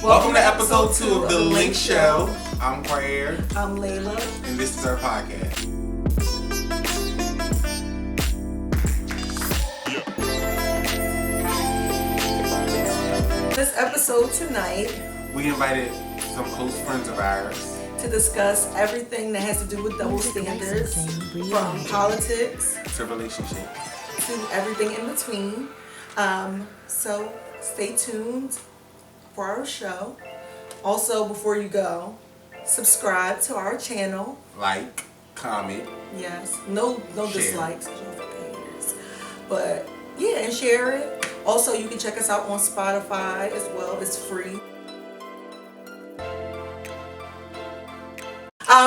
Welcome to episode 2 of the LinQ Show. I'm Quair. I'm Layla. And this is our podcast. This episode tonight, we invited some close friends of ours to discuss everything that has to do with double standards, from politics to relationships to everything in between. So stay tuned for our show. Also, before you go, subscribe to our channel. Like, comment. Yes, no dislikes. But yeah, and share it. Also, you can check us out on Spotify as well. It's free.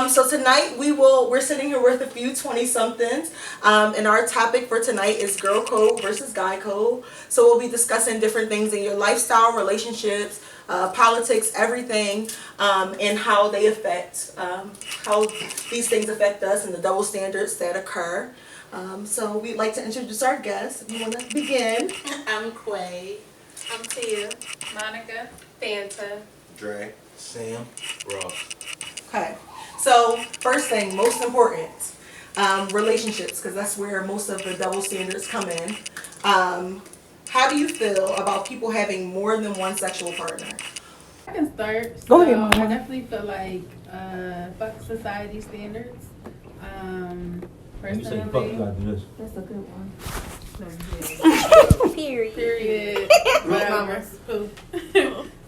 So tonight we're sitting here with a few 20-somethings, and our topic for tonight is girl code versus guy code. So we'll be discussing different things in your lifestyle, relationships, politics, everything, and how they affect, how these things affect us and the double standards that occur. So we'd like to introduce our guests. If you want to begin. I'm Quay. I'm Tia. Monica. Fanta. Dre. Sam. Ross. Okay. So first thing, most important, relationships, because that's where most of the double standards come in. How do you feel about people having more than one sexual partner? I can start. Go ahead, Mama. I definitely feel like fuck society standards. Personally, That's a good one. Period. Whatever.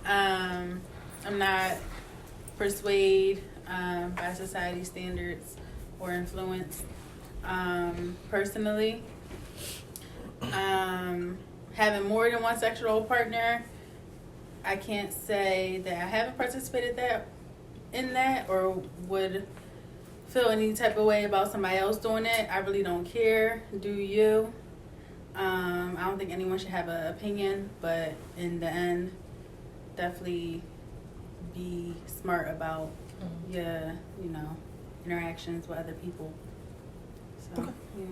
I'm not persuaded by society standards or influenced. Personally, having more than one sexual partner, I can't say that I haven't participated in that or would feel any type of way about somebody else doing it. I really don't care. Do you? I don't think anyone should have an opinion, but in the end, definitely be smart about your, interactions with other people. So, Okay. yeah.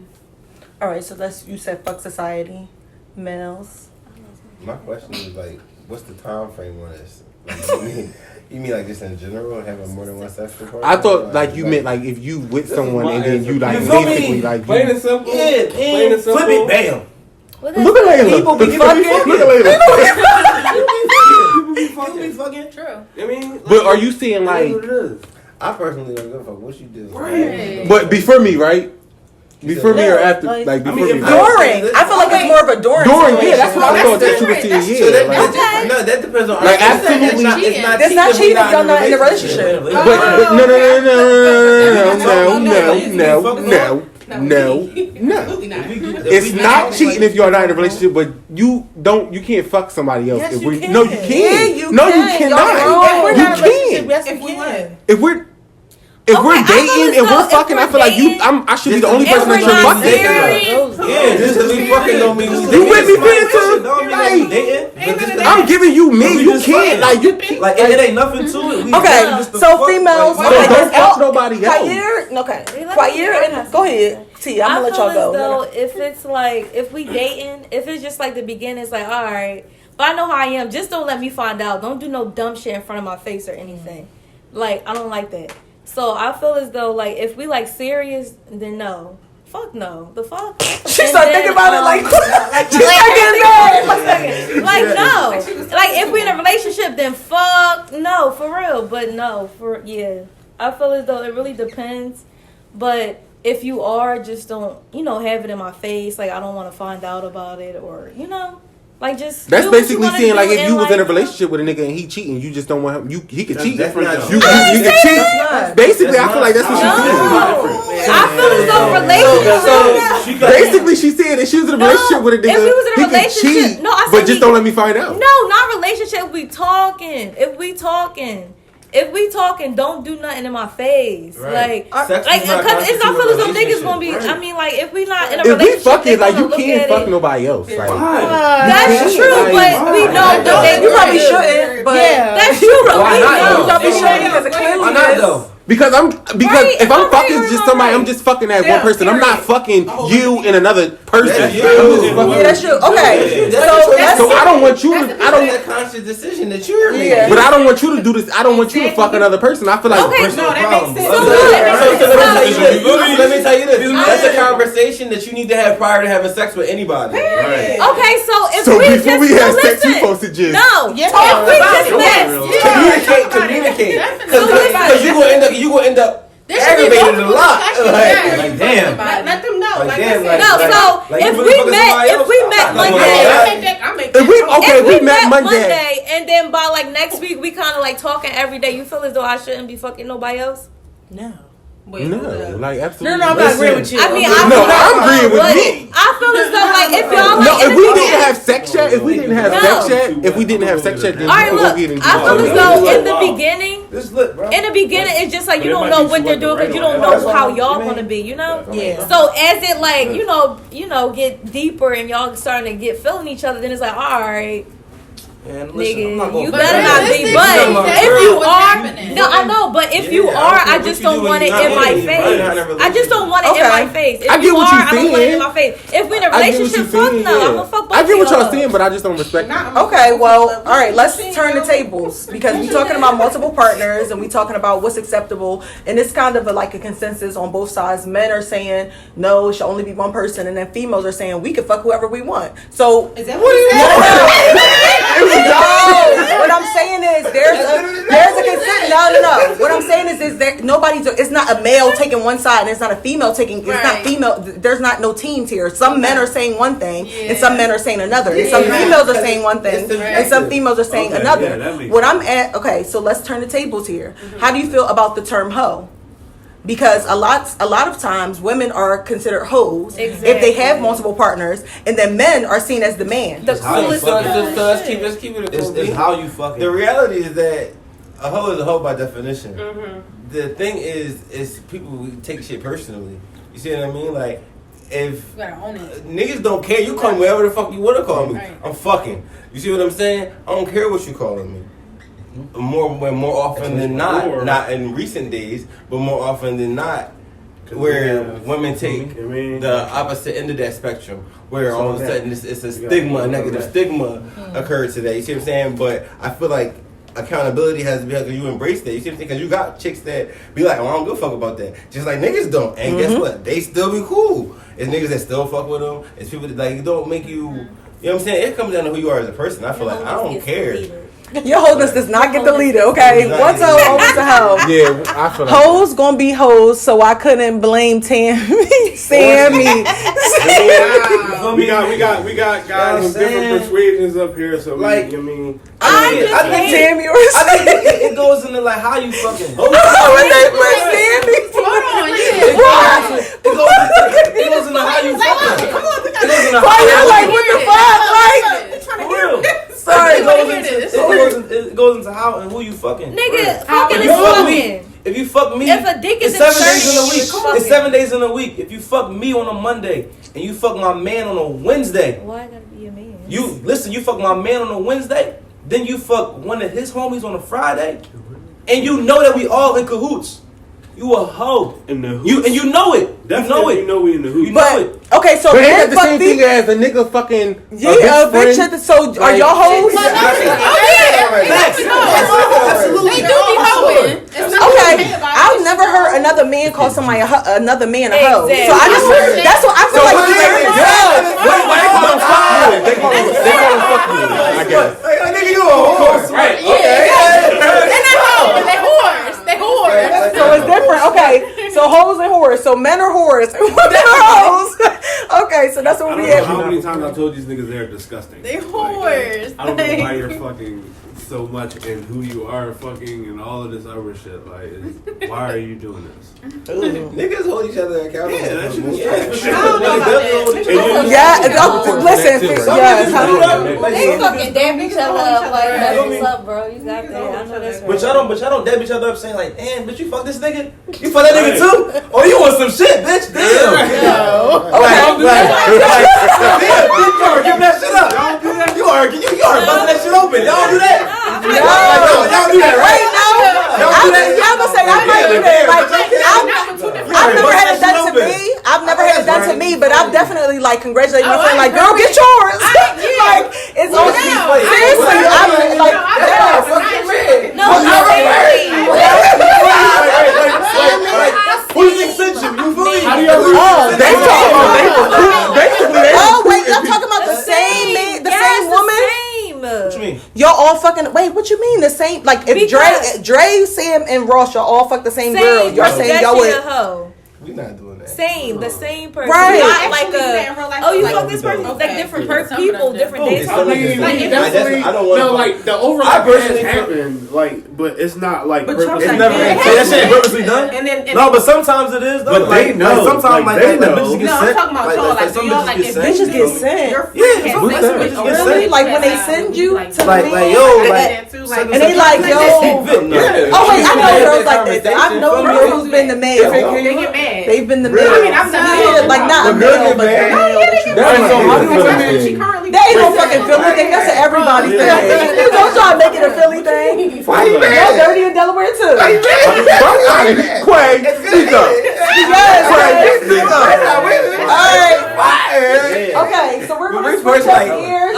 All right, so you said fuck society, males. My question is what's the time frame on this? You mean like just in general having more than one sexual partner? I thought you meant if you with someone and then you basically plain and simple. Yeah, plain and simple. Flip it, bam. Look at Layla. People be fucking. Look at Layla. People be fucking. True. I mean, But are you saying I personally don't give a fuck what you do. Right. But before me, right? Before me or after? Before me. During. I feel like it's more of a during. During, yeah, that's what I thought that you were saying. Yeah. No, that depends on. Absolutely. It's not cheating if y'all not in a relationship. But no. It's not cheating if you're not in a relationship, but you can't fuck somebody else. Yes, if you can. No, you can't. Yeah, you no, can. you cannot. If we're not in a You relationship, can. yes, we can. If we're dating and we're fucking, I feel like I should be the only person that should fuck that. Yeah, just because we fucking don't mean we You with me, Fanta? I'm giving you me. You can't. It ain't nothing to it. Okay, so females. Don't fuck nobody else. Quair, go ahead. T, I'm gonna let y'all go. Though, if it's if we dating, if it's just the beginning, it's all right. But I know how I am. Just don't let me find out. Don't do no dumb shit in front of my face or anything. I don't like that. So I feel as though if we serious, then no. Fuck no. The fuck? She started thinking about it no. If we in a relationship, then fuck no, for real. But no, I feel as though it really depends. But if you are, just don't, have it in my face. I don't want to find out about it or, just. That's basically saying if you was in a relationship with a nigga and he cheating, you just don't want him. He could cheat. You can cheat. Basically, I feel like that's what she's saying. I feel as though relationship. Basically, she said that she was in a relationship with a nigga. If we was in a relationship, cheat, but just don't let me find out. No, not relationship. If we talking, don't do nothing in my face. Right. Because I feel as though niggas gonna be. Right. I mean, if we not in a relationship, if we fucking you can't fuck nobody else. That's true, but we know that you probably shouldn't. But that's true. Why not? You probably shouldn't because it clearly Why not though? Because Right, if I'm right, fucking right, just right, somebody, right. I'm just fucking that Yeah, one person. I'm not fucking Oh, you and another person. That's you. Yeah, that's true. Okay, So I don't want you to. I don't. That's a conscious decision that you're making. Yeah. But I don't want you to do this. I don't want you to fuck another person. I feel like Okay, Personal no, that problem. makes sense. So So let me tell you this. That's a conversation that you need to have prior to having sex with anybody. Okay, so if so we before just we have no, sex, we listen. supposed to just No, Yeah. if we just met, Communicate. Definitely. Because you gonna end up There should be aggravated a multiple lot. discussions. Like, Yeah, like, you damn. talk about let it. them know. Like, Like, damn, I like, no. like- So like, if you we really fucking met somebody else? Monday, if we met Monday, Monday, and then by like next week we kind of like talking every day. You feel as though I shouldn't be fucking nobody else? No. no, like absolutely. No, I'm not agreeing with you. I mean, No, I'm agreeing with but me. I feel as though like if y'all like No, if in we the didn't beginning- have sex chat, then we No. can All right, we look, go get into I feel as it. though in the beginning. This lit, bro. In the beginning, it's just like But you it don't might know be what she they're wasn't doing because you right don't on know that. how That's y'all what I gonna be, you know. Yeah. So as it like you know get deeper and y'all starting to get feeling each other, then it's like all right, Man, listen, nigga, I'm not gonna you But better not be. realistically, But that's if you what's are, happening. no, I know. But if you Yeah, are, I don't care I what just you do don't when want it you're in not my in it. Right, not in a face. I just don't want it in Okay. my face. If I get you what are, you're I don't want it in saying. my face. If we're in a I get what relationship, you're fuck saying, no, I'm yeah. gonna fuck both I get what y'all y'all up. saying, but I just don't respect it. Okay, well, all right, let's turn the tables because we're talking about multiple partners and we're talking about what's acceptable, and it's kind of like a consensus on both sides. Men are saying no, it should only be one person, and then females are saying we can fuck whoever we want. So Is that what you said? no, what I'm saying is there's a consent. No. What I'm saying is that nobody's. It's not a male taking one side and it's not a female taking. It's not Right. female. There's not no teams here. Some men are saying one thing and some Yeah. men are saying another. And some Yeah. females are saying one thing It's and some females are saying Okay, another. yeah, that makes What I'm at. Okay, so let's turn the tables here. How do you feel about the term hoe? Because a lot of times women are considered hoes if they have multiple partners, and then men are seen as the man. The How you coolest. fuck it. So let's keep it. It's how you fucking. The reality is that a hoe is a hoe by definition. The thing is people take shit personally. You see what I mean? Like, if You gotta own it. niggas don't care, you call me whatever the fuck you want to call me. Right. I'm fucking. You see what I'm saying? I don't care what you calling me. More often than not, not in recent days, but more often than not, where women take the opposite end of that spectrum, where all of a sudden it's a stigma, a negative stigma occurred today. You see what I'm saying? But I feel like accountability has to be because you embrace that. You see what I'm saying? Because you got chicks that be like, oh, I don't give a fuck about that. Just like niggas don't. And guess what? They still be cool. It's niggas that still fuck with them. It's people that like don't make you. You know what I'm saying? It comes down to who you are as a person. I feel like I don't care. Your holiness does not get the leader, okay? Once a hoe, always a hoe. Yeah, I feel like Hoes gonna be hoes, so I couldn't blame Sammy. We got guys with different persuasions up here, so Like, I mean, I think Sammy or I think it goes into like how you fucking. Sammy. Hold on, yeah. It goes into how you fucking. It goes into Why you like what the fuck? Like, For real. sorry. It goes into how and who you fucking. Nigga, fucking If is you fuck me, fucking. if you fuck me, If a dick is it's 7 days inserted, in a week. it's fucking. It's 7 days in a week. If you fuck me on a Monday and you fuck my man on a Wednesday, Why I gotta be a man? you fuck my man on a Wednesday, then you fuck one of his homies on a Friday, and you know that we all in cahoots. You a hoe. in the You know it. definitely you know it. we in the hoop. You know it. But okay, so but ain't men that the fuck same thing these. as a nigga fucking Yeah, bitch. So are y'all hoes? They do be hoeing. It's not Okay, okay about I've it. never heard another man call somebody another man a hoe. Exactly. So I just that's what I feel like. They call him fuck you, I guess. Nigga, you a hoe. Right. Okay. They whores. They whores. So it's different. Okay, so hoes and whores. So men are whores. Women are hoes. Okay, so that's I what don't we know at. how many times I told these niggas they're disgusting. They Like, whores. I don't know why you're fucking so much and who you are fucking and all of this other shit. Like, why are you doing this? Niggas hold each other accountable. Yeah, that shit is I don't know about that. Listen, yes. They fucking dab each other up like, that's what's up, bro. You got that. I know that's right. But y'all don't dab each other up saying like, damn, bitch, you fuck this nigga? You fuck that nigga too? Oh, you want some shit, bitch? Damn. Damn, bitch, you are giving that shit up. You are busting that shit open. Y'all do that? Y'all do that, right? Y'all gonna say I might do that. like congratulating my friend, like, girl, get yours. Like, it's on seriously. I'm like, Who do you think sent you? You feel me? They talking. Basically, oh wait, y'all talking about the same man, the same woman? What you mean? Y'all all fucking. Wait, what you mean the same? Like if Dre, Sam, and Ross, y'all all fuck the same girl. Y'all saying y'all would? We not doing that. The same person. Right. Not like you fuck this person. Like different people, different days. I don't want to. Like the overlap has happened. Like, but it's not like. It's never. That shit purposely done. No, but sometimes it is though. But they know. Sometimes like bitches get sent. I'm talking about y'all. Like, do y'all like if bitches get sent? Yeah, really? Like when they send you to like yo, like, and they like yo. Oh wait, I know girls like this. I know girls who's been the male. They get mad. They've been the male. I mean, I'm not like not a male, but they ain't no fucking Philly thing. That's an everybody thing. Don't try to make it a Philly thing. Why you mad? Y'all dirty in Delaware too. Quay, speak up. Yes. Speak up. All right. Okay, so we're gonna switch up gears.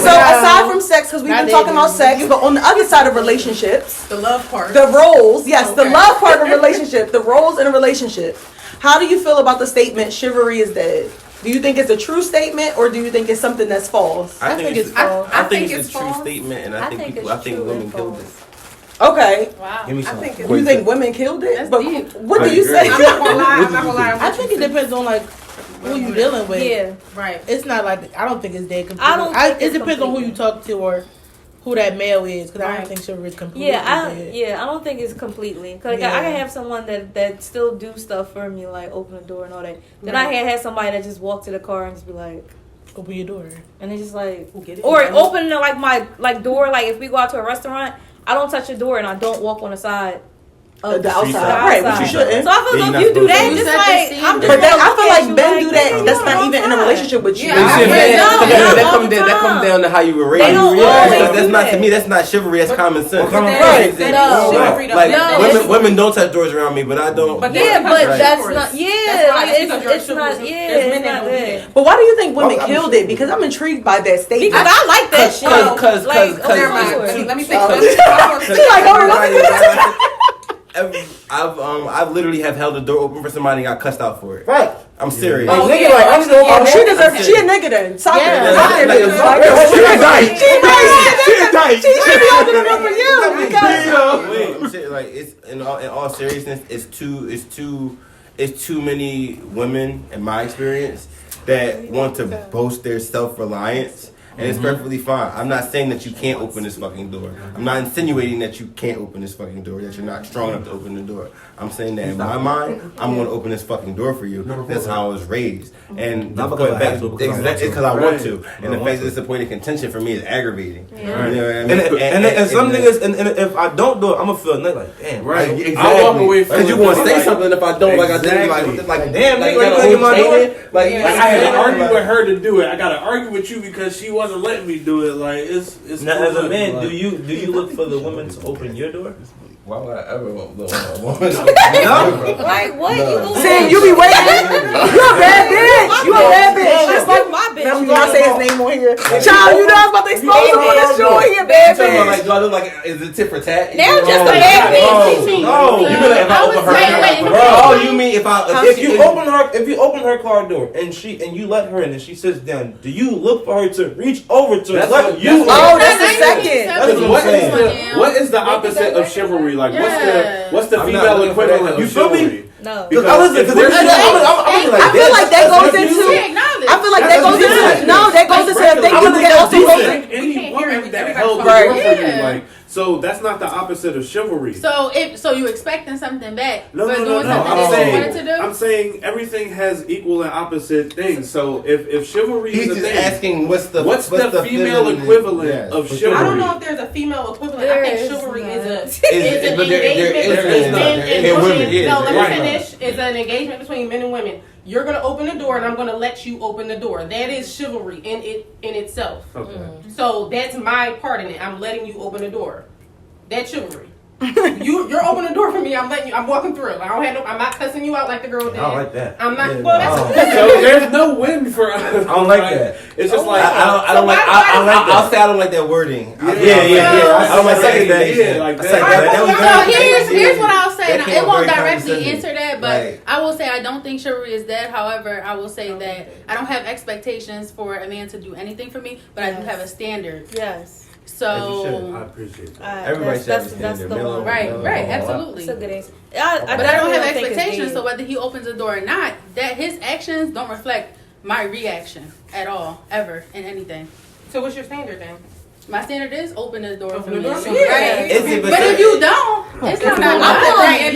So aside from sex, because we've been talking about sex, but on the other side of relationships, the love part, the roles. Yes, the love part of relationship, the roles in a relationship. How do you feel about the statement "chivalry is dead"? Do you think it's a true statement, or do you think it's something that's false? I think it's false. I think it's a true statement, and I think women killed it. Okay. Wow. Give me some. You think women killed it? That's but deep. what do you say? I'm not gonna lie. I think it depends on like who you dealing with. Yeah. Right. It's not like I don't think it's dead completely. It depends on who you talk to or who that male is, because I don't think chivalry is completely dead. I don't think it's completely. Cause I can have someone that still do stuff for me, like open the door and all that. Then I had somebody that just walk to the car and just be like, open your door, and they just like, or open like my door. Like if we go out to a restaurant, I don't touch the door and I don't walk on the side. The outside, right? But you shouldn't. So I feel like if you do that, just like I'm just. But I feel like men do that. That's not even in a relationship with you. That comes down to how you were raised. That's not to me. That's not chivalry. That's common sense. Like women don't touch doors around me, but I don't. But that's not. It's not. It's not good. But why do you think women killed it? Because I'm intrigued by that statement. Because I like that shit. Because let me think. I've literally have held the door open for somebody and got cussed out for it. Right. I'm serious. She deserves. She a nigga then. She be opening up for you. I'm saying, like it's in all seriousness, it's too many women in my experience that want to boast their self-reliance. And it's perfectly fine. I'm not saying that you can't open this fucking door. I'm not insinuating that you can't open this fucking door, that you're not strong enough to open the door. I'm saying that in my mind, I'm going to open this fucking door for you. That's how I was raised. And not because it's because I want to. And the fact that it's a point of contention for me is aggravating. You know what I mean? And some niggas, and if I don't do it, I'm going to feel like, damn. Right. Exactly. I walk away from it. Because you're going to say something if I don't, like I did. Like, damn, nigga, you got my door? Like, I had to argue with her to do it. I got to argue with you because she wasn't letting me do it. Like it's now as a man, do you look for the woman to open your door? Why would I ever want a woman? Like what? Sam, you be waiting. You a bad bitch. You a bad bitch. Just like my bitch. I'm gonna say his name on here. Child, you know I was about to expose him on this show. He a bad bitch. Like, do I look like is it tit for tat? They're just a bad bitch. No, you mean if I open her? Oh, you mean if you open her car door and you let her in and she sits down, do you look for her to reach over to let you? Oh, that's a second. What is the opposite of chivalry? Like what's the female equivalent of chivalry? No. Because I feel like that goes into. I feel like that goes into. No, that goes into a thing you can also go into. Any woman that held the door for you, like. So that's not the opposite of chivalry. So you expecting something back? No. I'm saying everything has equal and opposite things. So if chivalry is a thing, asking what's the female equivalent of chivalry? I don't know if there's a female equivalent. I think chivalry is an engagement between men and women. No, let me finish. It's an engagement between men and women. You're gonna open the door, and I'm gonna let you open the door. That is chivalry in itself. Okay. So that's my part in it. I'm letting you open the door. That's chivalry. You're opening the door for me. I'm walking through. Like, I'm not cussing you out like the girl did. I don't like that. I'm not. Yeah, Well, So there's no win for us. I don't like that. It's just like I don't like. I'll say I don't like that wording. Yeah. I don't like saying that. Yeah, like that. So here's what I'll say. That And it won't came out very directly condescending. answer that, but Right. I will say I don't think chivalry is dead. However, I will say that I don't have expectations for a man to do anything for me, but I do have a standard. Yes. So I appreciate that. Everybody should that's understand the their one. right, absolutely. That's a good answer. But I don't definitely have think it's expectations, dead. so whether he opens the door or not, that his actions don't reflect my reaction at all, ever, in anything. so what's your standard then? My standard is open the door for me. the door. Right. Is it? But if you don't, it's not I'm nothing. right.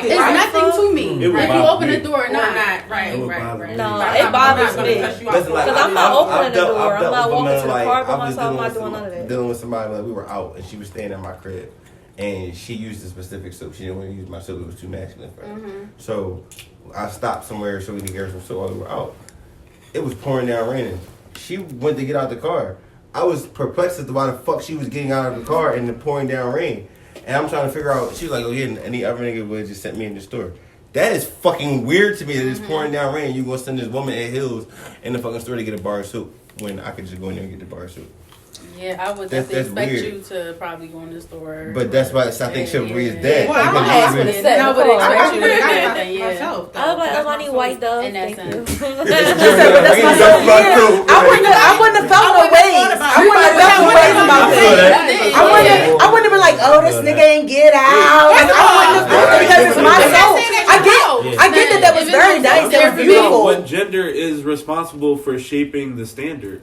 It's nothing to me. It would If you bother open me. the door or not. Right. It would bother me. No, Right. it I'm bothers not me. gonna cut you out. Listen, like, Because I'm not opening the door. I've I'm dealt not with walking women, to the like, car by I was myself. I'm not dealing doing none of that. Dealing with somebody, like, we were out and she was staying at my crib, and she used a specific soap. She didn't want to use my soap; it was too masculine for her. So I stopped somewhere so we could get her some soap while we were out. It was pouring down raining. She went to get out the car. I was perplexed as to why the fuck she was getting out of the car in the pouring down rain. And I'm trying to figure out, she was like, oh yeah, any other nigga would have just sent me in the store. That is fucking weird to me that it's pouring down rain. You gonna send this woman at Hills in the fucking store to get a bar of soup when I could just go in there and get the bar of soup. Yeah, I would That's expect weird. you to probably go in the store. But that's why I think chivalry is dead. Well, I'm Because not you really- say. I would expect you to do I anything, yeah. myself. I was like, I need white dove. In that Thank you. sense. That's my soul. Yeah. I wouldn't have felt no ways. I wouldn't have felt no ways about that. I wouldn't have been like, oh, this nigga ain't get out. And I wouldn't have felt it because it's my soul. I get that was very nice. That was beautiful. What gender is responsible for shaping the standard?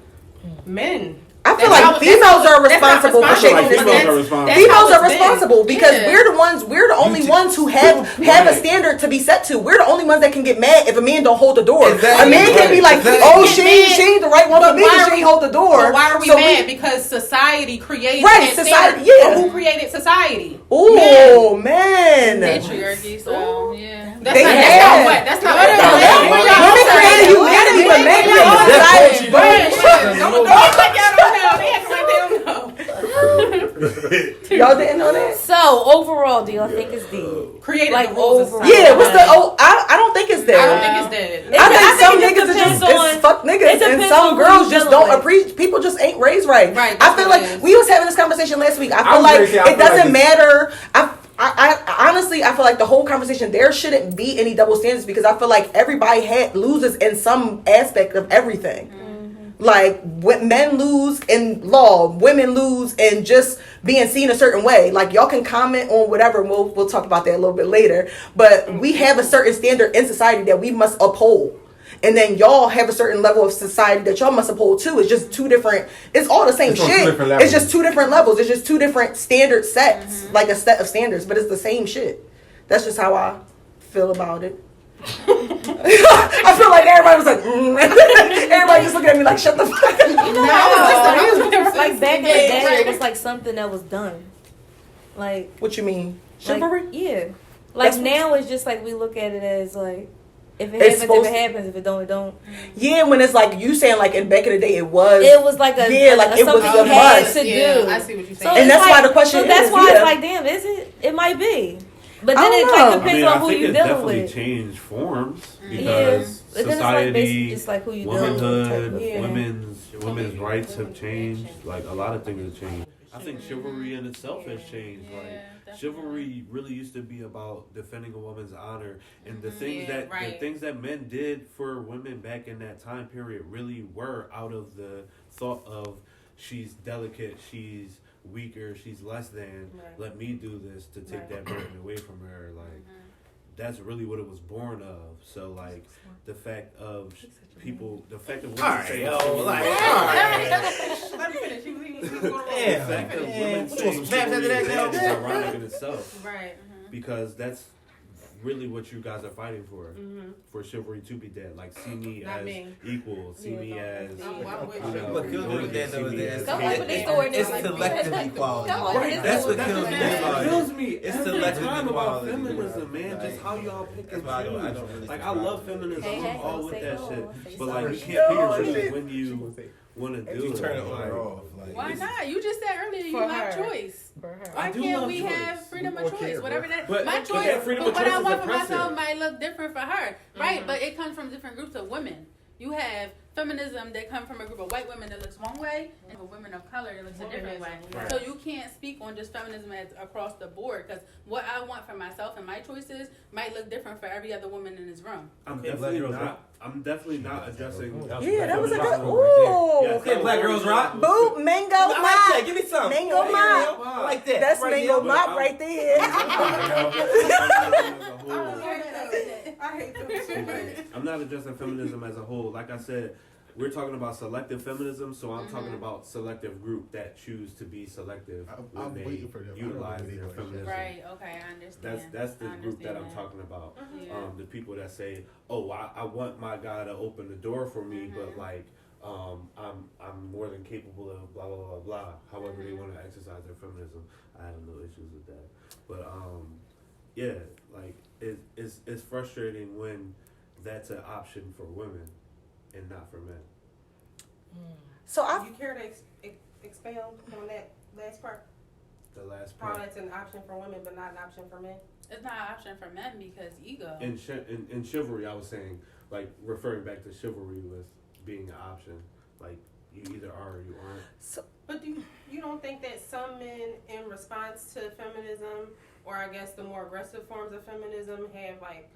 Men. I feel like females are responsible for shaping Like this females standard. are responsible. Females are responsible because Yeah. we're the only ones who have a standard to be set to. We're the only ones that can get mad if a man don't hold the door. Exactly. A man can be like, Exactly. oh, she ain't the right one for me because she ain't hold the door. But why are we So mad? Because society created Right, that society, standard. yeah. But who created society? Ooh, man. Patriarchy, so yeah. That's They not have. what. That's not Women what. created humanity, but men created society. Don't act like y'all don't know. They act like they don't know. Y'all didn't know that? So overall, do y'all think it's dead? Created Like the rules of over- society. Yeah, what's the I don't think it's there. I don't think it's dead. I think some it niggas are depends just on- it's fuck it niggas, and depends some on who girls you just dealing don't with. appreciate. People just ain't raised right. Right, I that's feel what like it is. we was having this conversation last week. I I feel was like gonna say, I it feel like doesn't it's- matter. I honestly, I feel like the whole conversation there shouldn't be any double standards because I feel like everybody loses in some aspect of everything. Like men lose in law, women lose in just being seen a certain way. Like y'all can comment on whatever, and we'll talk about that a little bit later. But we have a certain standard in society that we must uphold. And then y'all have a certain level of society that y'all must uphold too. It's just two different. It's all the same It's on two shit. different levels. It's just two different levels. It's just two different standard sets, like a set of standards, but it's the same shit. That's just how I feel about it. I feel like everybody was like, everybody just looking at me like, shut the fuck up. Like back in the day, it was like something that was done. Like What you mean? like, Chivalry? yeah. Like That's what- now it's just like we look at it as like if it It's happens, supposed if it happens. If it don't, it don't. Yeah, when it's like you saying like in back in the day it was. It was like a like it was something a you had must. to Yeah, do. I see what you're So saying. And it's that's why the question so that's is, why yeah. it's like, damn, is it? It might be, but I then don't it know. like I depends mean, on I who think you it's dealing definitely with. changed forms Yeah, because but then it's like basically society, just like who you dealing with. type womanhood, of thing. women's rights have changed. Like a lot of things have changed. I think chivalry in itself has changed. Like chivalry really used to be about defending a woman's honor, and the things Yeah, the right. things that men did for women back in that time period really were out of the thought of she's delicate, she's weaker, she's less than. Right. Let me do this to take Right. that burden away from her. Like that's really what it was born of. So like the fact of people, the fact of women saying, Let me finish. He was going Damn. the fact of Man, women what you saying want, some snaps after chivalry that, is now? ironic in itself Right. because that's really what you guys are fighting for chivalry to be dead. Like see me Not as me. equal, see me as I'm with you you. know, What kills me with that see though is me that as Don't hated. open this door and It's like, selective equality. Don't open Right, this That's door. what kills me That about kills it. me It's every selective time about equality. feminism, man. Like, Just how y'all pick and that's why I don't choose. really Like I love feminism, Hey, I'm all with say that no. shit. Say But like you sorry. can't be yourself when want to do You it. turn it on or off. Like, Why not? You just said earlier you For have her. choice. For her. Why can't we have freedom of choice? Whatever that. My choice, that freedom but of what choice I is want for oppressive. myself might look different for her, right? But it comes from different groups of women. You have feminism that come from a group of white women that looks one way, and for women of color that looks a different way. Right. So you can't speak on just feminism as across the board, because what I want for myself and my choices might look different for every other woman in this room. I'm definitely not addressing. Yeah, that was a good. feminism Ooh. Yes, Okay, Black Girls Rock. Boo, mango I like that. mop. Give me some. Mango mop. I like that. That's right mango there. mop right there. I hate them. I'm not addressing feminism as a whole. Like I said, we're talking about selective feminism, so I'm talking about selective group that choose to be selective I'm when waiting they for them. utilize I don't know their what they feminism. Right. Okay. I understand. That's the I group that I'm understand talking about. Yeah. The people that say, "Oh, I want my guy to open the door for me," but like, I'm more than capable of blah blah blah blah. However, they want to exercise their feminism. I have no issues with that. But yeah, like it's frustrating when that's an option for women and not for men. So You care to expound on that last part? The last How part. that's an option for women, but not an option for men. It's not an option for men because ego. In chivalry, I was saying, like, referring back to chivalry with being an option. Like, you either are or you aren't. But do you don't think that some men, in response to feminism, or I guess the more aggressive forms of feminism, have like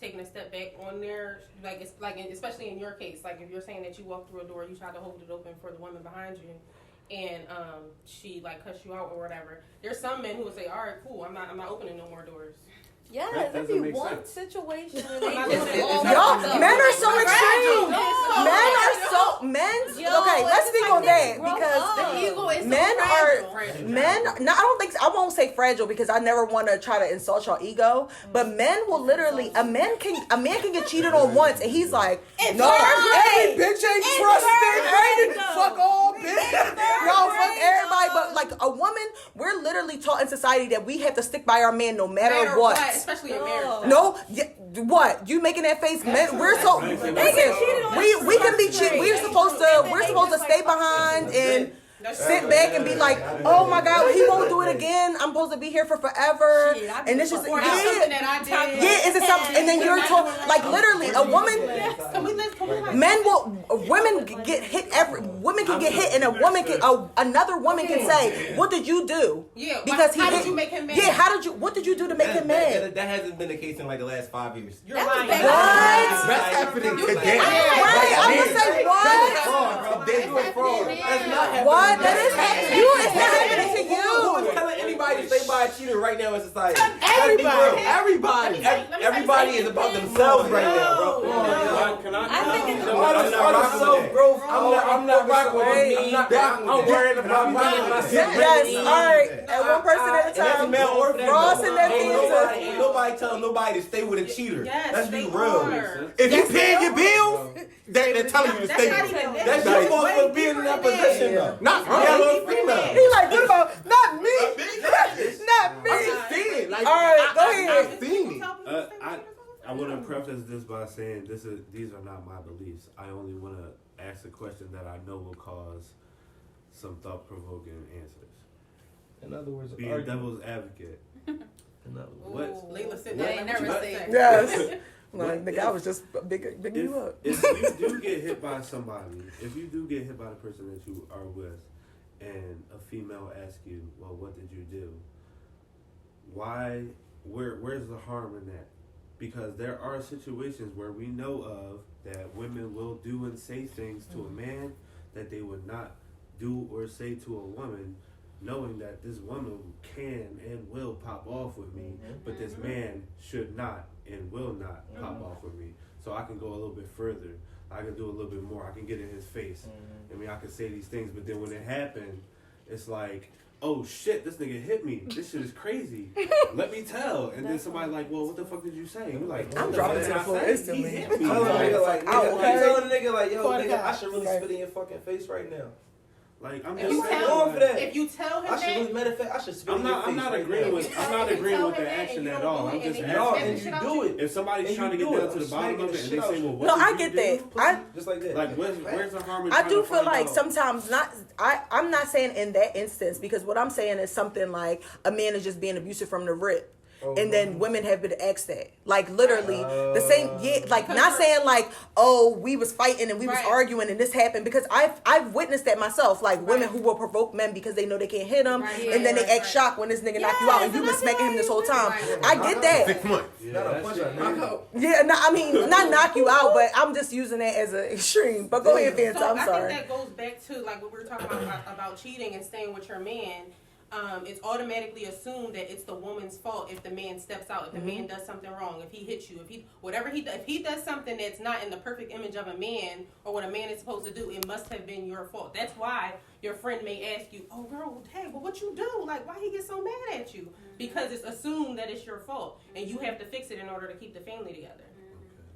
taken a step back on their especially in your case, like if you're saying that you walk through a door, you try to hold it open for the woman behind you, and she like cuts you out or whatever. There's some men who would say, "All right, cool, I'm not opening no more doors." Yeah, That that'd doesn't be make one sense. situation. Yo, men are so extreme. Okay, let's speak on that because the ego is men so are fragile. men. No, I don't think I won't say fragile because I never want to try to insult your ego. But men will literally a man can get cheated on once and he's like, no, hey, bitch ain't trusted, ain't fuck all bitch, y'all fuck everybody. But like a woman, we're literally taught in society that we have to stick by our man no matter what. Especially in marriage. No, what you making that face? Men, we're so we can be cheated. We're supposed to stay behind and sit back and be like, oh my God, he won't do it again. I'm supposed to be here for forever. And this is something that I did. Yeah, is it something? And then you're told like literally a woman. Women can get hit. Women can get hit, and another woman can say, "What did you do?" Yeah, because how did you make him mad? Yeah, what did you do to make him mad? That hasn't been the case in like the last 5 years. You're lying. What? That's happening today. Right, I'm gonna say what? They do it fraud. That's not happening. What? That is you. It's not happening to you. Who is telling anybody to stay by a cheater right now in society? Everybody. Everybody is about themselves right now, bro. I'm not rocking with me. I'm worried about myself. Yes, alright. And one person at a And that's a time. male or female. Ross and that Ain't nobody telling nobody to stay with a cheater. Yes, Let's be they real. are. If you paying your bills, they're telling you to stay. That's your fault for being in that position, though. Not Male me. or female. He like, what about not me? Not me. I'm just saying. Like, Alright, go ahead. I've seen it. I want to preface this by saying these are not my beliefs. I only want to ask a question that I know will cause some thought-provoking answers. In other words, Being devil's advocate. In other words. Layla said They ain't never say. Yes. Like, the guy was just bigging you up. If you do get hit by somebody, if you do get hit by the person that you are with, and a female asks you, well, what did you do? Why, where's the harm in that? Because there are situations where we know of that women will do and say things to a man that they would not do or say to a woman, knowing that this woman can and will pop off with me, but this man should not and will not pop off with me. So I can go a little bit further. I can do a little bit more. I can get in his face. I mean, I can say these things, but then when it happened, it's like, oh shit, this nigga hit me. This shit is crazy. Let me tell. And then somebody like, well, what the fuck did you say? You're like, I'm dropping to the floor instantly. Tell a nigga like, okay. yo, nigga, I should really spit in your fucking face right now. Like I'm If just you saying, tell, for that. if you tell him I should that, matter of fact, I should spit I'm in your not. face I'm not right agreeing now. with. I'm not If you agreeing tell with him the that action and you at don't all. do I'm it just and he No, asking. and you do it. If somebody's And trying to you get do down it. to the I'm bottom smacking of the it and shit they say, out "Well, you. what No, did I you get do?" that. Just like that. Like, where's the harm in I trying do to feel find like out? sometimes I'm not saying in that instance, because what I'm saying is something like a man is just being abusive from the rip. And then women have been asked that, like literally the same, like not saying like, oh, we was fighting and we was arguing and this happened, because I've witnessed that myself, like women who will provoke men because they know they can't hit them, and then they act shocked when this nigga knock you out and you been smacking him this whole time. I get that. 6 months. Yeah, no, I mean not knock you out, but I'm just using that as an extreme. But go ahead, Fanta. I'm sorry. I think that goes back to like what we were talking about cheating and staying with your man. It's automatically assumed that it's the woman's fault if the man steps out, if the man does something wrong, if he hits you, if he does something that's not in the perfect image of a man or what a man is supposed to do, it must have been your fault. That's why your friend may ask you, "Oh, girl, hey, well, what you do? Like, why he get so mad at you?" Because it's assumed that it's your fault, and you have to fix it in order to keep the family together.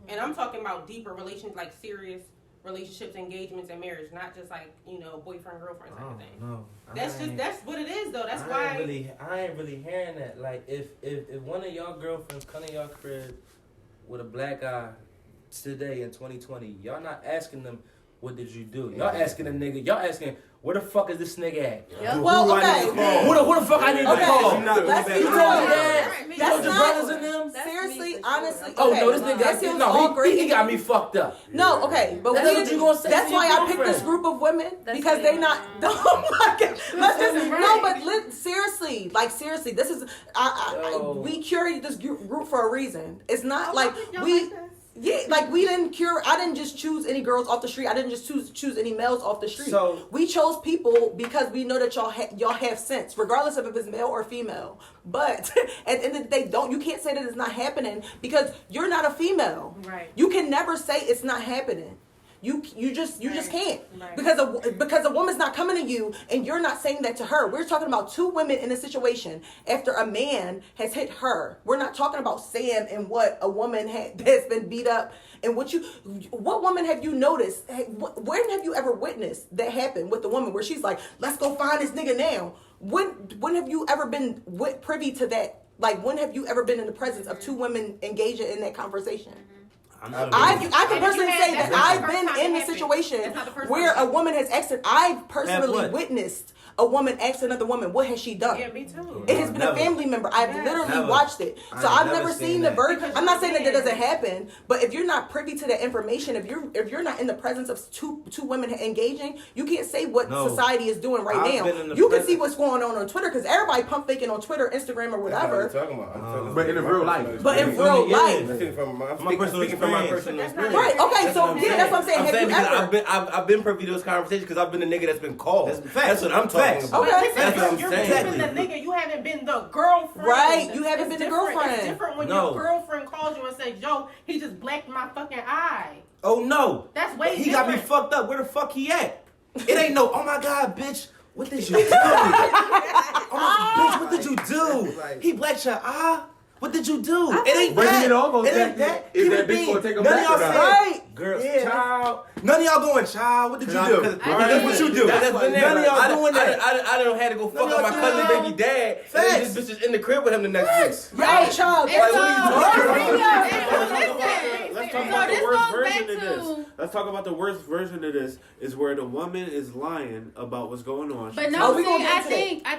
And I'm talking about deeper relations, like serious relationships, engagements, and marriage, not just like boyfriend girlfriend type of thing. No, That's what it is though. That's why I ain't really hearing that. Like if one of y'all girlfriends come to y'all crib with a black eye today in 2020, y'all not asking them what did you do. Y'all asking the nigga. Y'all asking where the fuck is this nigga at? Yep. Well, okay. Who the fuck I need to call? Let's be You told your dad. You told your brothers and them. Seriously, honestly. Oh okay. no, this nigga. He got me fucked up. No, okay, but That's what you gonna say that's to why your I picked this girlfriend. group of women because they not. Oh my God. Let's just no, but seriously, this is we curated this group for a reason. It's not like we. Yeah, like we didn't I didn't just choose any girls off the street. I didn't just choose any males off the street. So we chose people because we know that y'all have sense, regardless of if it's male or female. But at the end of the day, you can't say that it's not happening because you're not a female. Right. You can never say it's not happening. You just can't because a woman's not coming to you and you're not saying that to her. We're talking about two women in a situation after a man has hit her. We're not talking about Sam and what a woman has been beat up and what woman have you noticed? When have you ever witnessed that happen with a woman where she's like, let's go find this nigga now? When have you ever been privy to that? Like when have you ever been in the presence of two women engaging in that conversation? I can personally say that I've been in the situation where a woman has asked. I've personally witnessed a woman ask another woman, "What has she done?" Yeah, me too. It has been a family member. I've literally watched it, so I've never seen the version. I'm not saying that doesn't happen, but if you're not privy to that information, if you're not in the presence of two women engaging, you can't say what society is doing right now. You can see what's going on Twitter because everybody pump faking on Twitter, Instagram, or whatever. But in real life. But in real life. Speaking from my personal experience. Right. Okay. So that's what I'm saying. Have you ever? I've been privy to those conversations because I've been the nigga that's been called. That's what I'm talking about. Okay. That's what I'm You're saying. been the nigga. You haven't been the girlfriend. Right. You haven't been the girlfriend. It's different when your girlfriend calls you and says, "Yo, he just blacked my fucking eye." Oh no. That's way He different. got me fucked up. Where the fuck he at? It ain't no. Oh my God, bitch. What did you do? Bitch, what did you do? He blacked your eye. What did you do? It ain't that. It ain't that. Is that bitch gonna take a None of y'all back? say, Right. girl, child. None of y'all going, child. What did you do? That's what you do. None of y'all doing that. I don't had to go fuck up my cousin baby dad. And then this bitch is in the crib with him the next week. Right, child. Like, what are you Let's talk about the worst version of this. Let's talk about the worst version of this is where the woman is lying about what's going on. But no, I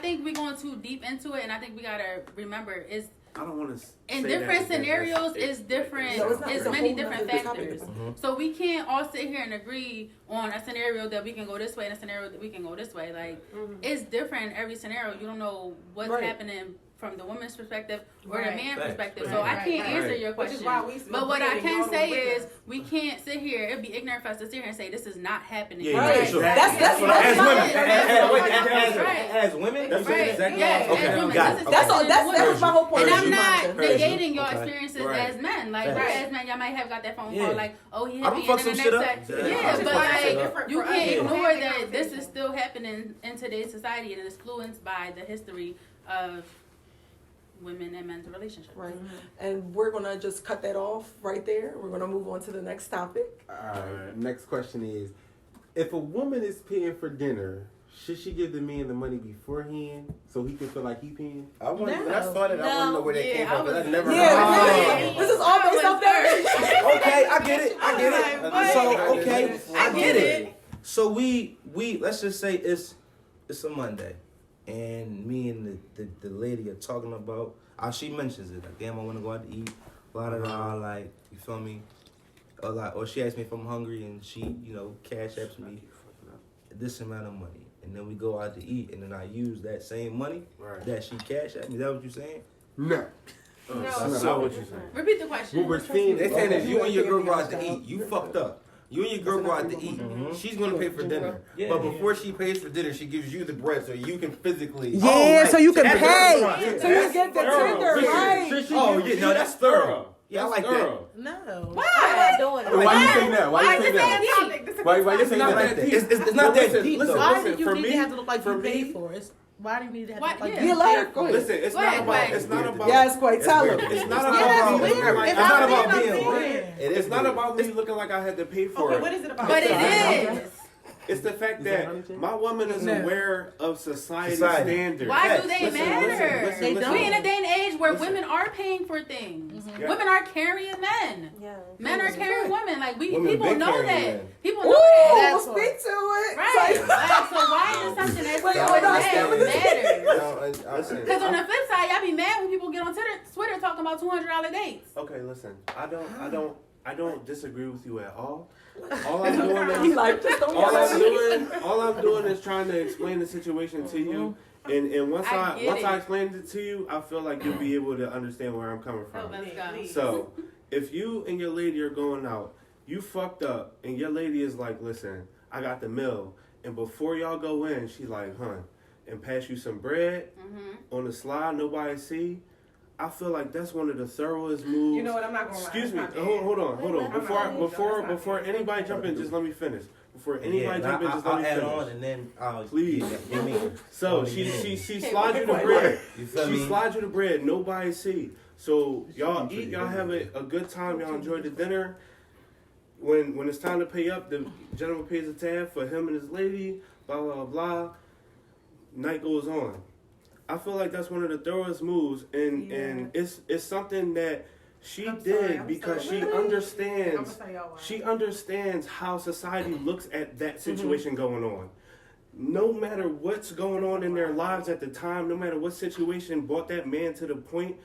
think we're going too deep into it, and I think we gotta remember I don't want to. In different scenarios, it's different. It's many different factors. So we can't all sit here and agree on a scenario that we can go this way and a scenario that we can go this way. Like it's different in every scenario. You don't know what's happening from the woman's perspective or the man's perspective. So I can't answer your question. But what I can say is we can't sit here. It'd be ignorant for us to sit here and say this is not happening. Yeah, right. Sure. That's as women. That's exactly as women. That was my whole point. And I'm not negating your experiences as men. Like as men, y'all might have got that phone call like, oh, he hit me in the next set. Yeah, but like you can't ignore that this is still happening in today's society and it is influenced by the history of women and men's relationships. Right. And we're going to just cut that off right there. We're going to move on to the next topic. All right. Next question is, if a woman is paying for dinner, should she give the man the money beforehand so he can feel like he paying? I want. When I saw that, I want to know where they came from. Because I never. This is all based off that. Okay, I get it. So okay, I get it. So we let's just say it's a Monday, and me and the lady are talking about. She mentions it. Like, damn, I want to go out to eat. Blah blah blah. Like, you feel me? Or she asks me if I'm hungry, and she, cash apps me this amount of money, and then we go out to eat, and then I use that same money that she cash at me. Is that what you're saying? No. That's not what you're saying. Repeat the question. What we're saying, They saying if you and your girl go out to eat, you fucked up. You and your girl go out to eat. She's gonna pay for dinner, but before she pays for dinner, she gives you the bread so you can physically. So you can pay. So you get the tender, right? Oh yeah, no, that's thorough. Yeah, I like that. No. Why? Why you saying that? Why you saying that? Why you saying that? It's not that deep. Listen, Why do you for need me, to have to look like for you me, paid for it? Why do you need to have to look like Yeah. you paid for it? Listen, it's Go not ahead, about. Quay. It's not about. Yes, quite tell him. It's not Yeah, about. that's me weird. looking like If I I'm had being to pay for weird. it. It's not about me looking like I had to pay for it. What is it about? But it is. It's the fact that my woman is aware of society standards. Why do they Listen, matter? listen. We in a day and age where women are paying for things. Women are carrying men. Men are carrying women. Like Women people been know carrying that. men. People know that. Ooh, speak to it. Right. Like, so why is it something that's matters? Because on the flip side, y'all be mad when people get on Twitter talking about $200 dates. Okay, listen. I don't disagree with you at all. All I'm doing is all I'm doing is trying to explain the situation to you. And once I explain it to you, I feel like you'll be able to understand where I'm coming from. Let's go. So, if you and your lady are going out, you fucked up, and your lady is like, listen, I got the meal. And before y'all go in, she's like, and pass you some bread on the slide, nobody see. I feel like that's one of the thoroughest moves. You know what? I'm not going to lie. Excuse me. Hold on. Before anybody jump in, just let me finish. Before anybody jump in, just let me finish. I'll add on and then please. So she slides you the bread. She slides you the bread. Nobody see. So y'all eat. Y'all have a good time. Y'all enjoy the dinner. When it's time to pay up, the gentleman pays a tab for him and his lady. Blah blah blah. Night goes on. I feel like that's one of the thoroughest moves, and it's something that she did because she understands how society looks at that situation going on. No matter what's going on in their lives at the time, no matter what situation brought that man to the point,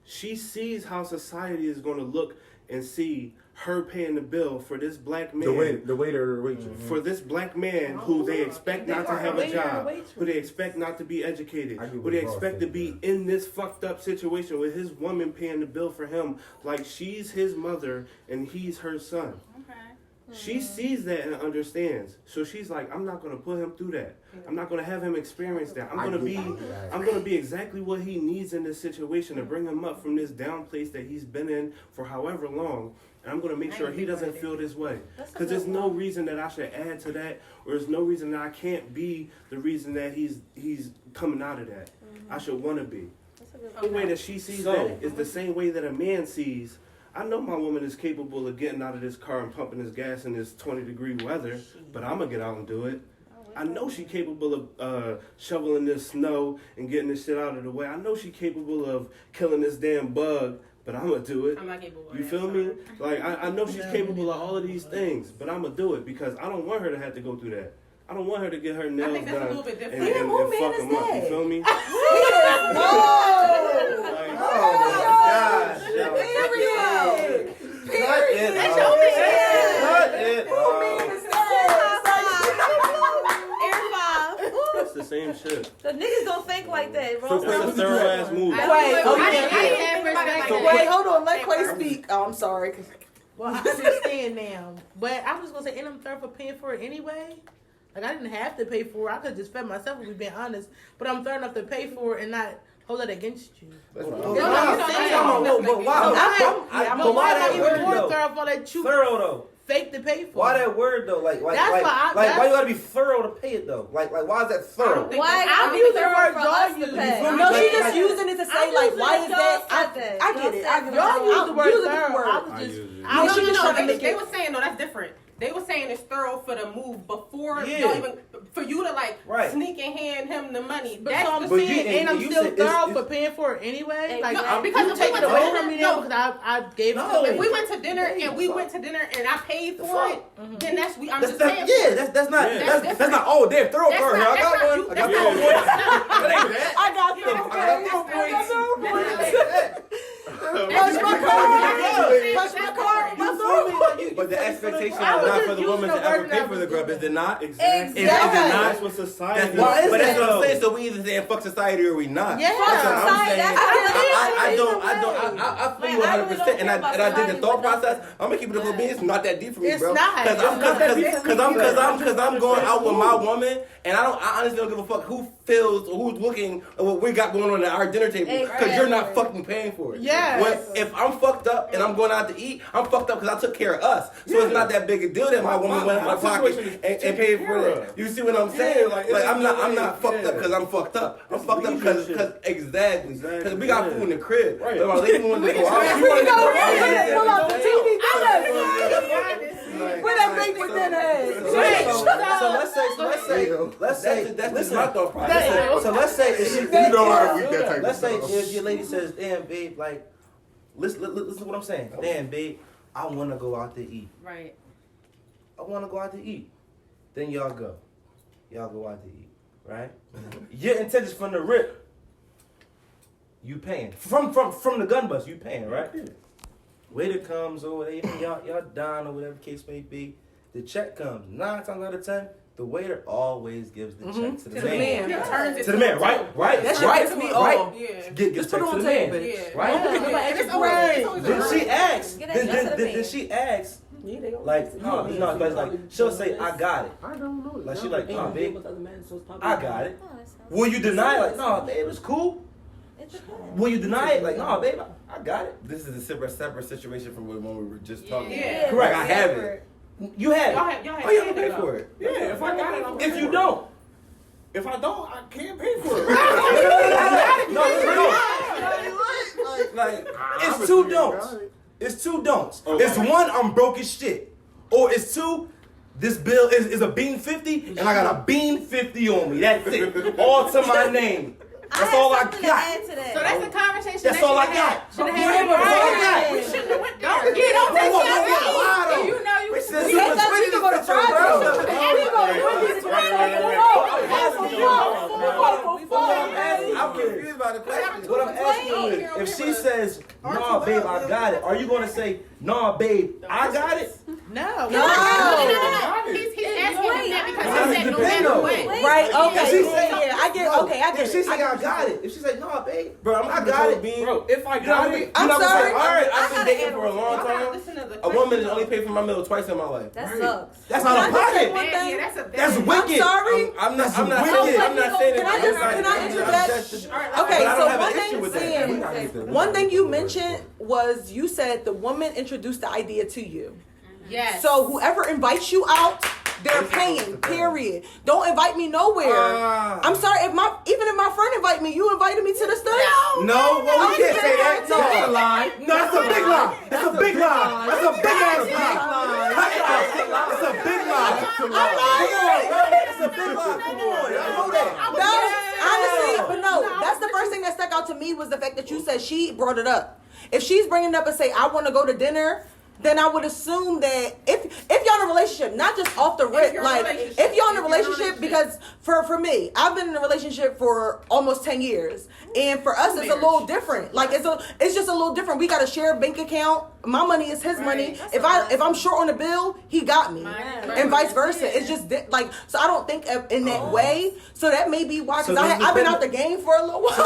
she sees how society is going to look and see her paying the bill for this black man. The waiter or waitress. For this black man who they expect not to have a job, who they expect not to be educated, who they expect to be in this fucked up situation with his woman paying the bill for him like she's his mother and he's her son. Okay. She sees that and understands. So she's like, I'm not gonna put him through that. I'm not gonna have him experience that. I'm gonna be exactly what he needs in this situation to bring him up from this down place that he's been in for however long. And I'm gonna make sure he doesn't feel this way. Because there's no reason that I should add to that, or there's no reason that I can't be the reason that he's coming out of that. I should wanna be. The way that she sees that is the same way that a man sees. I know my woman is capable of getting out of this car and pumping this gas in this 20-degree weather, but I'm going to get out and do it. I know she's capable of shoveling this snow and getting this shit out of the way. I know she's capable of killing this damn bug, but I'm going to do it. I'm not capable of You that, feel me? Like, I know she's capable of all of these things, but I'm going to do it because I don't want her to have to go through that. I don't want her to get her nails done and fuck them up. You feel me? That's the same shit. The niggas don't think like that, bro. So that's a thorough ass move. Wait, hold on. Let Quay speak. Oh, I'm sorry. Well, I understand now, but I'm just gonna say, and I'm third for paying for it anyway. Like I didn't have to pay for it. I could just fed myself if we being honest. But I'm third enough to pay for it and not hold it against you. Why that word though? Thorough though. Fake to pay for. Why that word though? Why you gotta be thorough to pay it though? Like why is that thorough? Why? I'm using the word y'all use. No, she just using it to say like, why is that? I get it. Y'all use the word thorough. I was just. They were saying no, that's different. They were saying it's thorough for the move before y'all even for you to like sneak and hand him the money. But so I'm saying, and I'm still thorough for paying for it anyway. Like because you take it away from me now because I gave it to you. If we went to dinner and I paid for it, then that's I'm just saying. Yeah, that's not. Oh, damn, throw a card. I got one. I got But the expectation is not for the woman to ever pay for the grub, is it not? Exactly. That's what society. But that's what I'm saying. So we either saying fuck society or we not. Yeah. That's what I'm saying. I feel you 100%, and I did the thought process. I'm gonna keep it a little bit. It's not that deep for me, bro. It's not. Because I'm going out with my woman, and I honestly don't give a fuck who feels or who's looking at what we got going on at our dinner table. Because you're not fucking paying for it. Yeah. If I'm fucked up and I'm going out to eat, I'm fucked up because I took care of us. So it's not that big a deal that my woman went out of pocket and paid for it. You see what I'm saying? Like I'm not fucked up because I'm fucked up. I'm fucked up because exactly. Because we got food in the crib. Right. So my lady wanted to go out. Pull out the TV. Where that big dinner is? So let's say that's my thought process. So let's say if your lady says, "Damn, babe, like, listen to what I'm saying. Damn, babe, I want to go out to eat. Right. I want to go out to eat." Then y'all go out to eat, right? Your intentions from the rip. You paying from the gun bus. You paying, right? Waiter comes or y'all dine or whatever the case may be. The check comes 9 times out of 10. The waiter always gives the check to the man. To the man, right? That shit pisses me off. Just put it on table, right? Then she asks. Then she asks. Like she'll say, "I got it." I don't know. Like she like, "No, babe, I got it." Will you deny it? Like, "No, babe, it's cool." Will you deny it? Like, "No, babe, I got it." This is a separate situation from when we were just talking. Yeah. Correct. I have it. You have it. Y'all Oh, you have to pay for it. Yeah, if I got it, I'm If you don't, If I don't, I can't pay for it. Like, it's two don'ts. It's two don'ts. Okay. It's one, I'm broke as shit. Or it's two, this bill is a bean 50, and I got a bean 50 on me. That's it. All to my name. That's all I got. So that's the conversation. That's all I got. Should have had. That's all I got. We shouldn't have went. Don't take that. You know you. We said we go to I'm confused by the question. What I'm asking you is, if she says, "Nah, babe, I got it," are you gonna say, "Nah, babe, I got it"? No. He's asking that because he said no matter what. Right, okay. If she say, I get If she say, "I got it," if she say, "Nah, babe, bro, I got it," Bro, if I got it, I'm sorry. All right, I've been dating for a long time. A woman has only paid for my meal twice in my life. That sucks. That's out of pocket. That's wicked. I'm sorry. I'm not saying that. Can I interject? Okay, so one thing you mentioned was you said the woman introduced the idea to you. Yes. So whoever invites you out, they're paying. Period. Don't invite me nowhere. I'm sorry if my friend invite me, you invited me to the study. No, well, we can't say that. No, That's a lie. No, that's a big lie. That's a big lie. That's a big ass lie. That's a big lie. Come on, that's a big lie. Come on, I know that. No, honestly, but no, that's the first thing that stuck out to me was the fact that you said she brought it up. If she's bringing it up and say, "I want to go to dinner," then I would assume that if y'all in a relationship, not just off the rip, like if y'all in a relationship, because for me, I've been in a relationship for almost 10 years, and for us it's a little different. Like it's just a little different. We got a shared bank account. My money is his money. If I'm short on the bill, he got me, and vice versa. It's just like, so I don't think in that way. So that may be why, because I've been out the game for a little while. So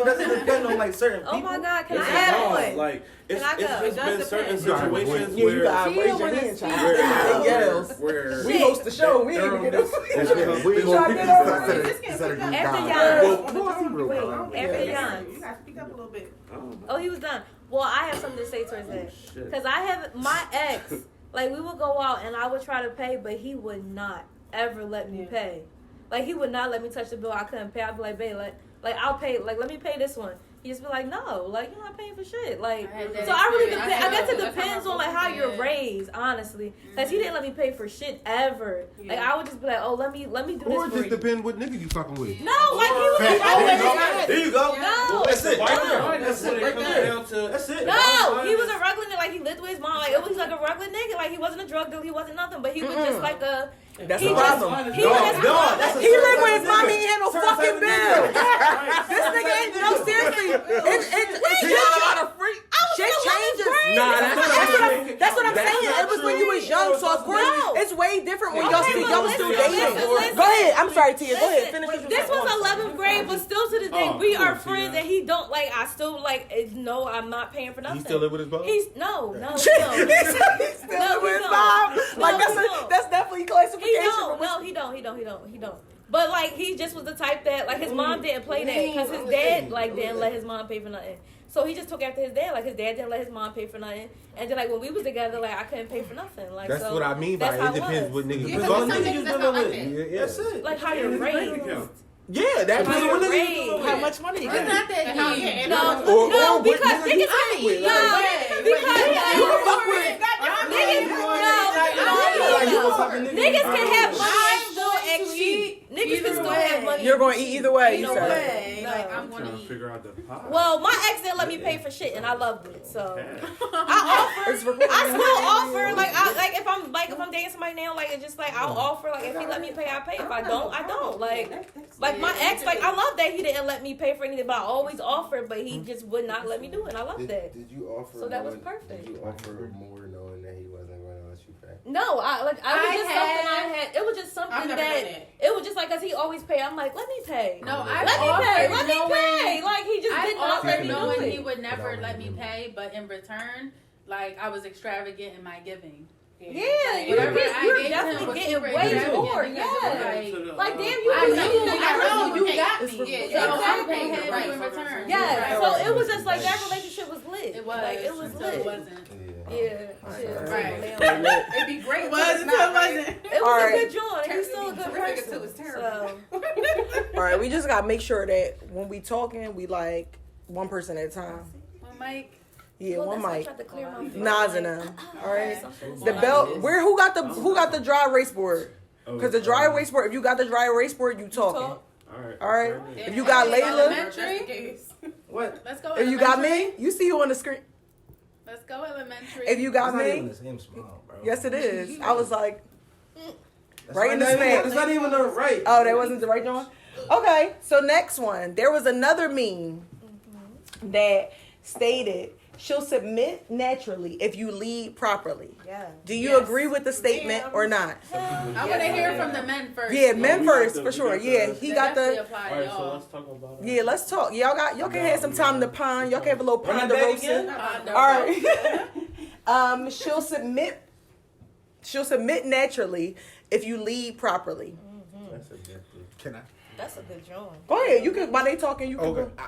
does it depend on like certain people? Oh my God, can I add one? Like, it's been certain Yeah, situations you where gotta raise your hand, child. where We host the show. We ain't even get us. After Jan. You gotta speak up a little bit. Oh, he was done. Well, I have something to say towards that. Because I have my ex, like we would go out and I would try to pay, but he would not ever let me pay. Like he would not let me touch the bill. I couldn't pay. I'd be like, babe, like I'll pay. Like let me pay this one. You just be like, no, like you're not paying for shit. Like, so I really depend. I guess it depends on like how you're raised, honestly. Because he didn't let me pay for shit ever. Like I would just be like, oh, let me do this. Or for just you. depend what nigga you fucking with. No, like he was always. There you go. No, That's it. That's it. Right there. That's it. No, he was a regular nigga. Like he lived with his mom. Like it was like a regular nigga. Like he wasn't a drug dealer. He wasn't nothing. But he was just like a. That's he the problem. He lived with his mom. He ain't had no fucking bill. This nigga ain't no seriously. Shit changes. That's what I'm saying. It was when you was young, so of course it's way different when y'all was still dating. Go ahead. I'm sorry, Tia. Go ahead. Finish what you This saying. was 11th grade, but still to this day we are friends, and he don't like. I still like. No, I'm not paying for nothing. He still live with his mom? He's no. He still live with his mom. Like that's definitely classification. He don't. But like he just was the type that like his mom didn't play that because his dad like didn't let his mom pay for nothing. So he just took after his dad. Like his dad didn't let his mom pay for nothing, and then like when we was together, like I couldn't pay for nothing. Like that's so, what I mean by it depends what nigga you What fucking nigga you with. dealing with? That's it. like how you're raised. Yeah, that's How what you're nigga you raised. How much money you It's got? not that deep. No, because what nigga you niggas fucking with? niggas can have money and still act cheap. Niggas can still have money. You're going to eat either way. You said. way. Like I'm Trying gonna to eat. figure out the pot. Well, my ex didn't let me pay for shit, and I loved it. So I still offer. Like if I'm dating somebody now, like it's just like I'll offer. Like if he let me pay, I pay. If I don't, I don't. Like my ex, like I love that he didn't let me pay for anything, but I always offered, but he just would not let me do it. And I love that. Did you offer? So that was perfect. Did you offer more knowing that he wasn't going to let you pay? No, it was just something I've never that done it. it was just like cause he always pay. I'm like, let me pay. No, I Let me pay. Like he just did not let offered me do knowing it. he would never let me pay, but in return, like I was extravagant in my giving. Yeah, you're Whatever I gave definitely him getting was way super more. extravagant. Yeah, like damn, you. I know you got me. Yeah, so I'm paying him in return. Yeah, so it was just like that relationship was lit. It was. Like it was until lit. It wasn't. Yeah. Right. It'd be great. It was until it wasn't. It was Alright. a good joint. He's still a good person. It was terrible. So All right, we just gotta make sure that when we talking, we like one person at a time. Well, Mike. Yeah, well, one that's why I mic. tried to clear my throat. Nas and them. All right. Something's The wrong. belt. Who got the dry erase board? Because the dry erase board. If you got the dry erase board, you talking. Talk. All right. If you got Layla, Elementary. What? Let's go. if you got elementary. me, you see you on the screen. Let's go elementary. If you got It's not even me, the same smile, bro. yes it is. I was like, That's right in the not even- smack. It's not even the right. oh, that wasn't the right one. Okay, so next one. There was another meme that stated she'll submit naturally if you lead properly. Yeah. Do you agree with the statement or not? I want to hear from the men first. Yeah, men we first got for the- sure. we got Yeah, the- he got the. Apply, Alright, so y'all. let's talk about it. Yeah, let's talk. Y'all can have some time to pond. Y'all can have a little Run that back ponderosa. again? All right. She'll submit. She'll submit naturally if you lead properly. That's a good thing. Can I? That's a good joint. Go ahead. You can. While they talking, you can. Okay. Go.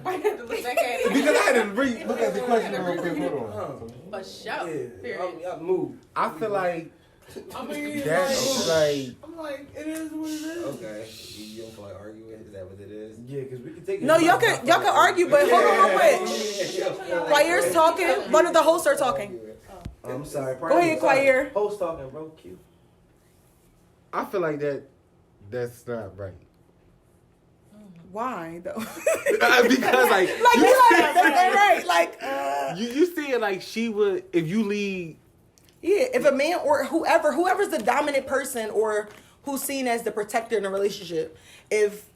I had to look back at it. Because I had to look at the question real quick. Hold on. For sure. Yeah, I move. I feel like I mean, that's like. I'm like, it is what it is. Okay, you don't feel like arguing? Is that what it is? Yeah, because we can take it. No, y'all can argue, but hold on real quick. Quair's talking. One of the hosts are talking. I'm sorry. Go ahead, Quair. Host talking, bro. Q. I feel like that's not right. Why though? Because like right. Like you see it like she would if you lead. yeah, if a man or whoever's the dominant person or who's seen as the protector in a relationship, if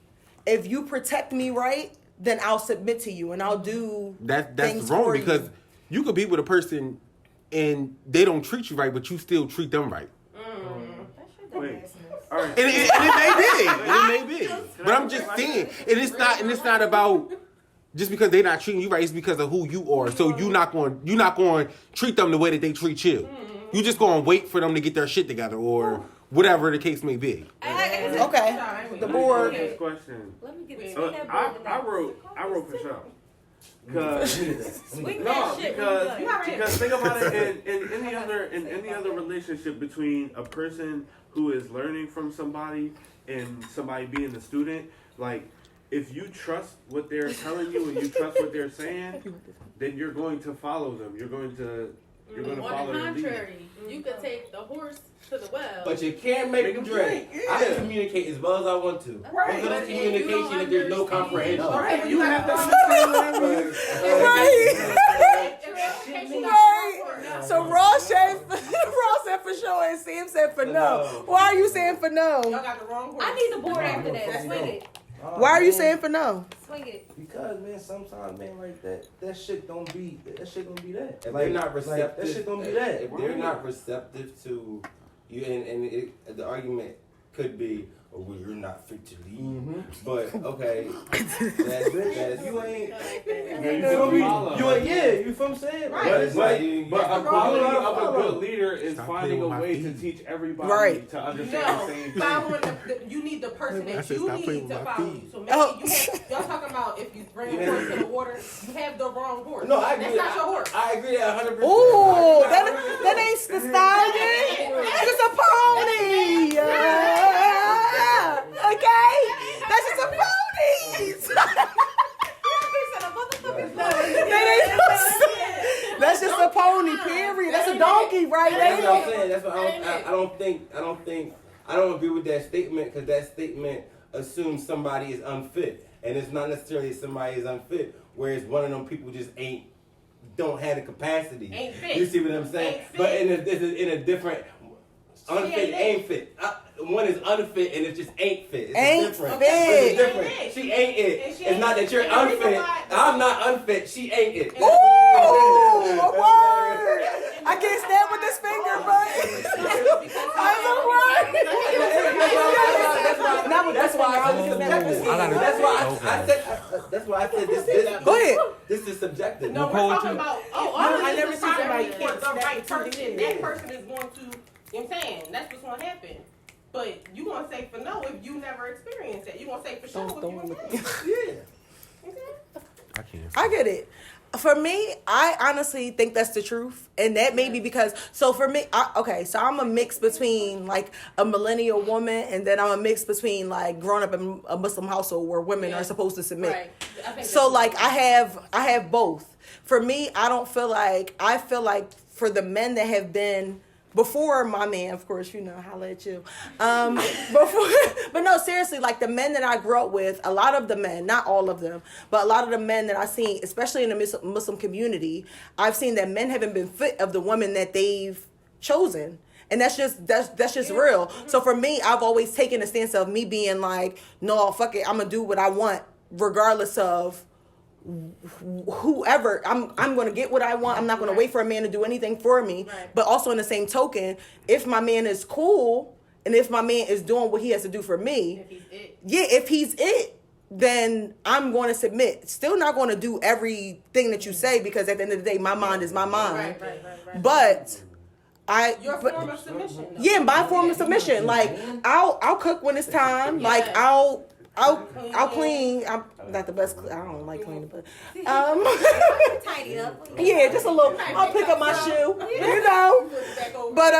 you protect me right, then I'll submit to you and I'll do That's things wrong for because you could be with a person and they don't treat you right, but you still treat them right. Wait. All right. And it may be. But I'm just saying, it's not about just because they're not treating you right. It's because of who you are. So you're not going to treat them the way that they treat you. You just going to wait for them to get their shit together or whatever the case may be. Okay. The board. This question. Let me get I wrote for sure. Because Swing no, that shit. because think about it in any other relationship between a person who is learning from somebody and somebody being a student, like if you trust what they're telling you and you trust what they're saying, then you're going to follow them. You're going to follow On the their lead. contrary, you could take the horse to the well. But you can't make them drink. I can communicate as well as I want to. Right. But good communication if there's no comprehension. Right. You have to understand whatever. Right. So Ross said for sure and Sam said for no. Why are you saying for no? Y'all got the wrong horse. I need the board after that. Swing it. Why are you saying for no? Swing it. Because man, sometimes man, like that shit don't be that. If they're not receptive, like, that shit don't be that. If they're not receptive to you, and the argument could be, oh, well, you're not fit to lead. Mm-hmm. But okay, that's you ain't. You feel me? You ain't, yeah, you feel what I'm saying? Right. But it's like you But a quality of a follow. good leader is Stop finding a playing with my way to feet. teach everybody Right. to understand the same thing. Following you need the person I that said you stop playing need with to my follow feet. you. So maybe y'all talking about if you bring a horse to the water, you have the wrong horse. No, I agree. That's not your horse. I agree 100%. Ooh, that ain't the stallion. It's a pony. Okay, that's just a pony. That's just a pony. Period. That's a donkey, right That's what I'm there. saying. That's what I don't agree with that statement because that statement assumes somebody is unfit, and it's not necessarily somebody is unfit. Whereas one of them people just don't have the capacity. Ain't fit. You see what I'm saying? Ain't fit. But in a different unfit ain't fit. One is unfit and it just ain't fit. It's Ain't different. fit. It's different. Ain't it. She ain't it. And she It's ain't not it. that you're And the reason unfit. why- I'm not unfit. She ain't it. Ooh, a word. I can't stand with this finger, but I'm a word. That's why I said subjective. That's why I said this. Go ahead. This is subjective. No, we're talking about, I never just see somebody deciding can't the snap right two person. digits. That person is going to, you know what I'm saying? That's what's going to happen. But you going to say for no if you never experienced it. You going to say for sure if you experience it. I can't. I get it. For me, I honestly think that's the truth, and that may be because. So for me, so I'm a mix between like a millennial woman, and then I'm a mix between like growing up in a Muslim household where women are supposed to submit. Right. I think So that's- like I have both. For me, I feel like for the men that have been before my man, of course, holla at you. Before, but no, seriously, like the men that I grew up with, a lot of the men, not all of them, but a lot of the men that I've seen, especially in the Muslim community, I've seen that men haven't been fit of the women that they've chosen. And that's just real. So for me, I've always taken a stance of me being like, no, fuck it, I'm gonna do what I want, regardless of whoever. I'm going to get what I want. I'm not going to wait for a man to do anything for me. Right. But also in the same token, if my man is cool and if my man is doing what he has to do for me, if he's it, then I'm going to submit. Still not going to do everything that you say because at the end of the day, my mind is my mind. Right. But Your form of submission. Though. yeah, my form of submission. Like I'll cook when it's time. Like I'll clean. I'm not the best. I don't like cleaning, but Tidy up. yeah, just a little. I'll pick up my shoe, But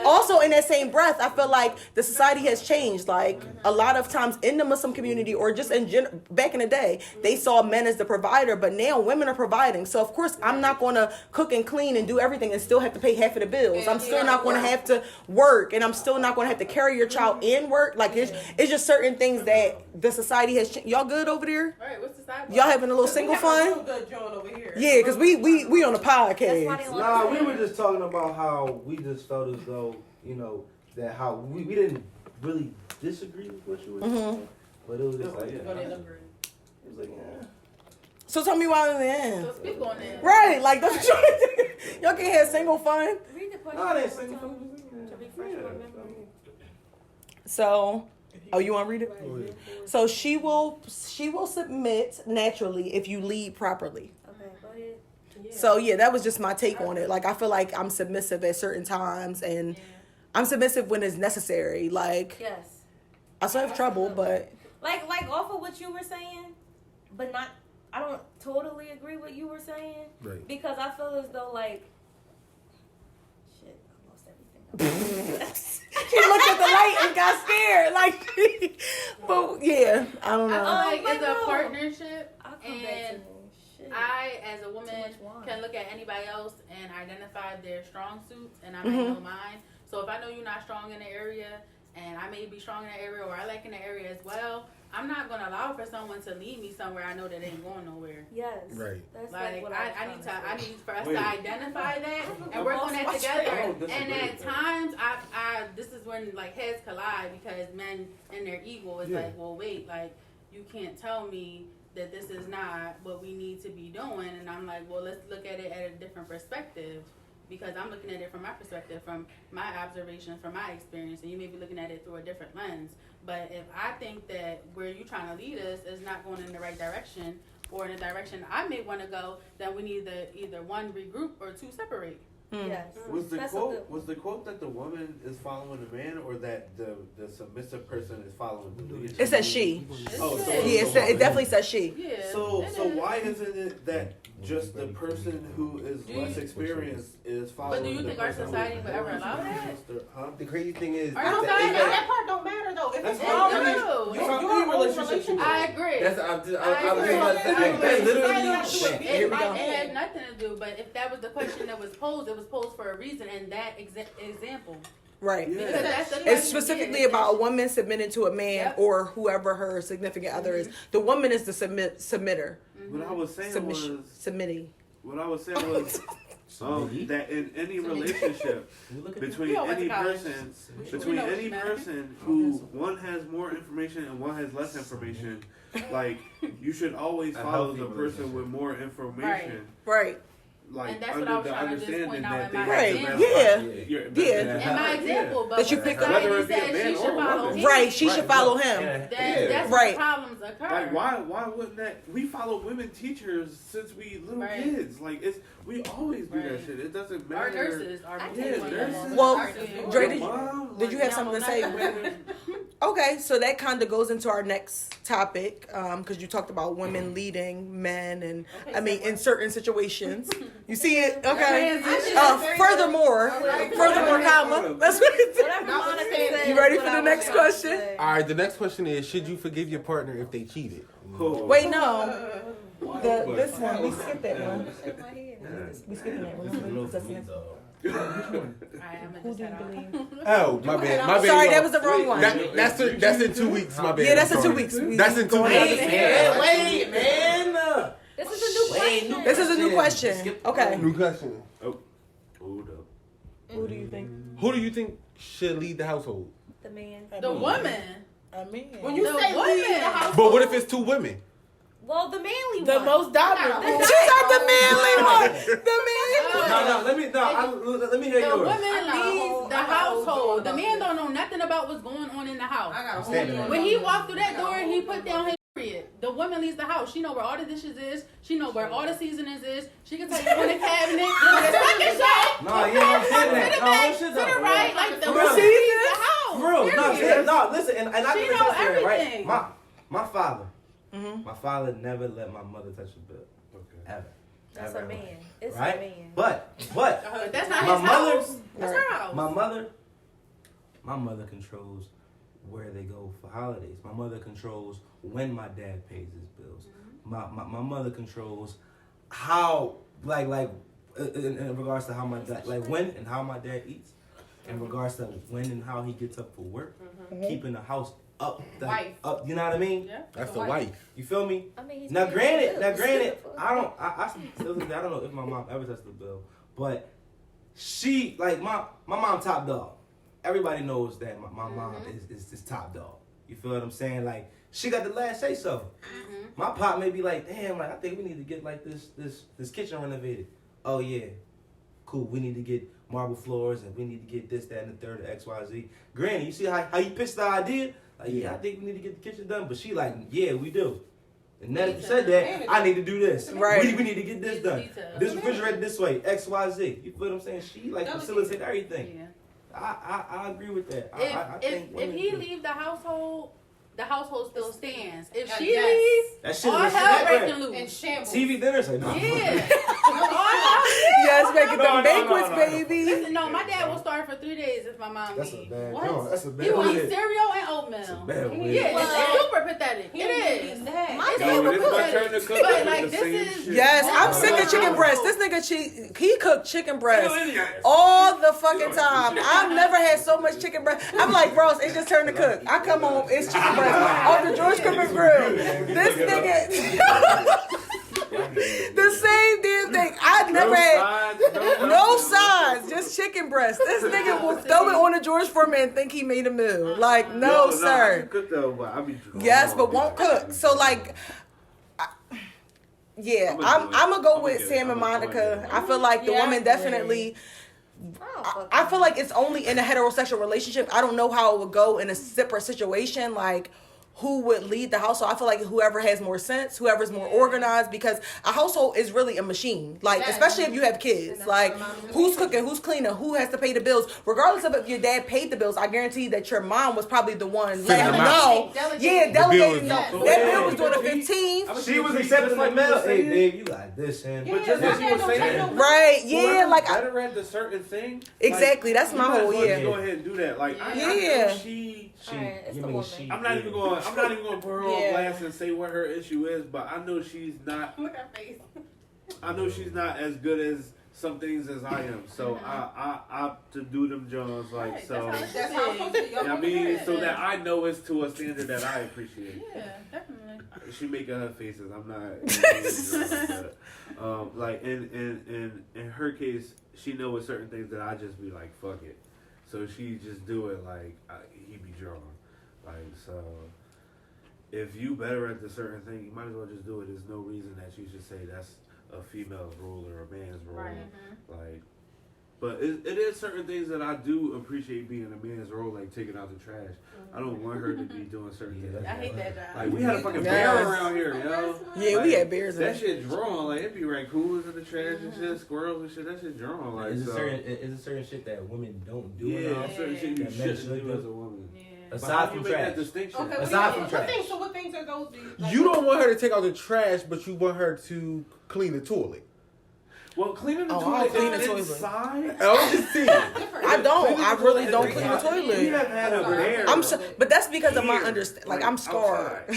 also in that same breath, I feel like the society has changed. Like a lot of times in the Muslim community, or just in general, back in the day, they saw men as the provider, but now women are providing. So of course, I'm not going to cook and clean and do everything and still have to pay half of the bills. I'm still not going to have to work, and I'm still not going to have to carry your child and work. Like it's just certain things that the society has changed. Y'all good over there? Right, what's the side? Y'all having a little single fun? Yeah, because we on a podcast. Nah, we were just talking about how we just felt as though, that how we didn't really disagree with what you were saying. But it was just like, it was like, So tell me why I'm in. So speak on that. Right, like that's what y'all can have single fun. Read the question. no, they single. To refresh my memory. So, you want to read it? So she will submit naturally if you lead properly. Okay, go ahead. So yeah, that was just my take on it. Like I feel like I'm submissive at certain times, and I'm submissive when it's necessary. Like Yes. I still have trouble, but Like off of what you were saying, but not. I don't totally agree with what you were saying. Right. Because I feel as though shit, I lost everything. looked at the light and got scared. Like, but yeah, I don't know. I feel like it's a partnership, I'll come back and to me. Shit. I, as a woman, much wine. can look at anybody else and identify their strong suits, and I might know mine. So if I know you're not strong in the area, and I may be strong in the area, or I like in the area as well, I'm not gonna allow for someone to lead me somewhere I know that ain't going nowhere. Yes. Right. That's Like what I need for us Wait. to identify that and work on that together. And at times, I this is when like heads collide because men and their ego is like, well, wait, like you can't tell me that this is not what we need to be doing. And I'm like, well, let's look at it at a different perspective. Because I'm looking at it from my perspective, from my observations, from my experience, and you may be looking at it through a different lens. But if I think that where you're trying to lead us is not going in the right direction, or in a direction I may want to go, then we need to either one regroup or two separate. Yes. Was the That's a quote good- was the quote that the woman is following the man, or that the submissive person is following the leader? It says she. Oh, so Yeah, it definitely says she. Yeah. So it so is. why isn't it that just the person who is less experienced is following? But do you the think our person who society is would ever more allow that? experienced? Huh? The crazy thing is, Are I don't you think saying that part don't matter though. If it's That's all fine. you You your own relationship. I agree. that's I was agree. just about to say, I agree. that's literally It we go. had nothing to do, but if that was the question that was posed, it was posed for a reason, and that example. Right. Yeah. Because that's the It's question, specifically yeah, about a woman submitting to a man Yep. or whoever her significant other is. The woman is the submitter. What I was saying Submission. was Submitting. what I was saying was that in any relationship between We all went to any college. person We between know any what matter. person who one has more information and one has less information, like you should always A follow healthy the person with more information. Right. Like And that's what under I was the trying to just understanding point out that in they my have the example. best Yeah. life. Your- Yeah. In my example, but That you when pick up- society Whether it be a says man she or should a follow woman. him, Right. She should follow him. that's Right. when problems occur. Like why wouldn't that? We follow women teachers since we little Right. kids. Like we always do that Right. shit. It doesn't Our matter. nurses are Yeah, doing nurses. that. Well, Our- Dre, Did you have something to say? Okay, so that kind of goes into our next topic because you talked about women leading men, and I mean in certain situations. You see it? Okay. Furthermore, comma. That's what it Whatever said. Monica said. You ready is for what the I was next trying to question? say. All right, the next question is: should you forgive your partner if they cheated? Wait, no. This one we skipped that one. We skipped that one. Remember? That's the next one. Who do you believe? Oh, my bad. My bad. Sorry, that was the wrong one. That's in 2 weeks. My bad. Yeah, that's I'm in 2 sorry. weeks. That's in 2 weeks. wait, man. This is a new question. This is a new question. Okay. New question. Hold up. Who do you think? Who do you think should lead the household? The man. The woman. I mean, When you The say leave the woman. house, But what if it's 2 women? Well, the manly the one. most dominant. She's not the manly one. The manly one. No, let me hear The yours. woman leads the household. The man don't know nothing about what's going on in the house. When he walked through that door and he put down his period, the woman leaves the house. She know where all the dishes is. She know where all the seasonings is. She can tell you on the cabinet. No, you don't say that. No, what shit To the right, like the For woman real. leaves the house. For real, period. no, listen, and I She can know attest to that, right? everything. My father, my father never let my mother touch a bill, ever. That's Ever, a man. ever. It's Right? a man. But That's not my his mother, house. That's her house. my mother controls where they go for holidays. My mother controls when my dad pays his bills. My mother controls how like in regards to how my dad when and how my dad eats. In regards to when and how he gets up for work, keeping the house up, up. You know what I mean? Yeah. That's the wife. You feel me? I mean, he's Now, paying granted, bills. I don't know if my mom ever touched the bill, but she, like, my mom top dog. Everybody knows that my mom is top dog. You feel what I'm saying? Like, she got the last say so. My pop may be like, damn, like, I think we need to get, like, this kitchen renovated. Oh, yeah. Cool, we need to get marble floors, and we need to get this, that, and the third, XYZ. Granny, you see how you pitched the idea? Like, yeah, I think we need to get the kitchen done. But she like, yeah, we do. And now that you said that, I need to do this. Right. We need to get this done. This refrigerator this way, XYZ. You feel what I'm saying? She like facilitate everything. Yeah. I agree with that. I If think he leave the household still stands. If she Yes. leaves, that shit all is hell breaking in loose. shambles. TV dinner say no. Yeah. Yes, making No, them no, banquets, no, no. baby. Listen, no, No, my dad will starve for 3 days if my mom That's a leaves. bad What? joint. That's a bad He will eat wig. cereal and oatmeal. That's a bad wig. Yeah, it's super pathetic. It is. My It's dad super will cook. pathetic. But like this is. Yes, I'm sick of chicken breast. This nigga, he cooked chicken breast all the fucking time. I've never had so much chicken breast. I'm like, bros, it's just turn to cook. I come home, it's chicken breast off the George Cooper's grill. This nigga. The same damn thing. I never had no sides, just chicken breast. This nigga will throw it on a George Foreman and think he made a meal. Like, no, sir. I can cook though, but I be Yes, but won't cook. So like, yeah, I'm gonna go with Sam and Monica. I feel like the woman definitely. I feel like it's only in a heterosexual relationship. I don't know how it would go in a separate situation. Like, who would lead the household? I feel like whoever has more sense, whoever's more organized, because a household is really a machine. Like, especially if you have kids. Like, who's cooking, who's cleaning, who has to pay the bills. Regardless of if your dad paid the bills, I guarantee that your mom was probably the one letting them know. Yeah, delegating. That bill was doing the 15th. She was accepting like mail. Hey, babe, you got this, and But just as you were saying, right? Yeah, like better at the certain thing. Exactly. That's my whole Go ahead and do that. Like, I know she. I'm not even going to put her on blast and say what her issue is, but I know she's not. Look at her face. I know she's not as good as some things as I am. So I opt to do them Jones like right, so. That's how it's supposed to be. Yeah, I mean, so that I know it's to a standard that I appreciate. Yeah, definitely. She making her faces. I'm not. Like in her case, she know with certain things that I just be like fuck it. So she just do it like he be drawn. Like, so if you better at the certain thing, you might as well just do it. There's no reason that you should say that's a female's role or a man's role. Right. Like, but it is certain things that I do appreciate being a man's role, like taking out the trash. I don't want her to be doing certain things. I hate that job. Like, we had a fucking bear around here, yo. Yeah, like, we had bears. That shit drawn. Like, it'd be raccoons in the trash and shit, squirrels and shit. That shit drawn. Like, is it certain shit that women don't do? Yeah, certain shit you that shouldn't do as a woman. Yeah. Aside from trash. Okay, aside from trash. So what things are those? Like, You don't want her to take out the trash, but you want her to clean the toilet. Well, cleaning the I toilet clean the toilet. inside. I'm just saying. I don't. I really don't clean the We toilet. have had a bear. But that's because of my understanding. Like, I'm scarred.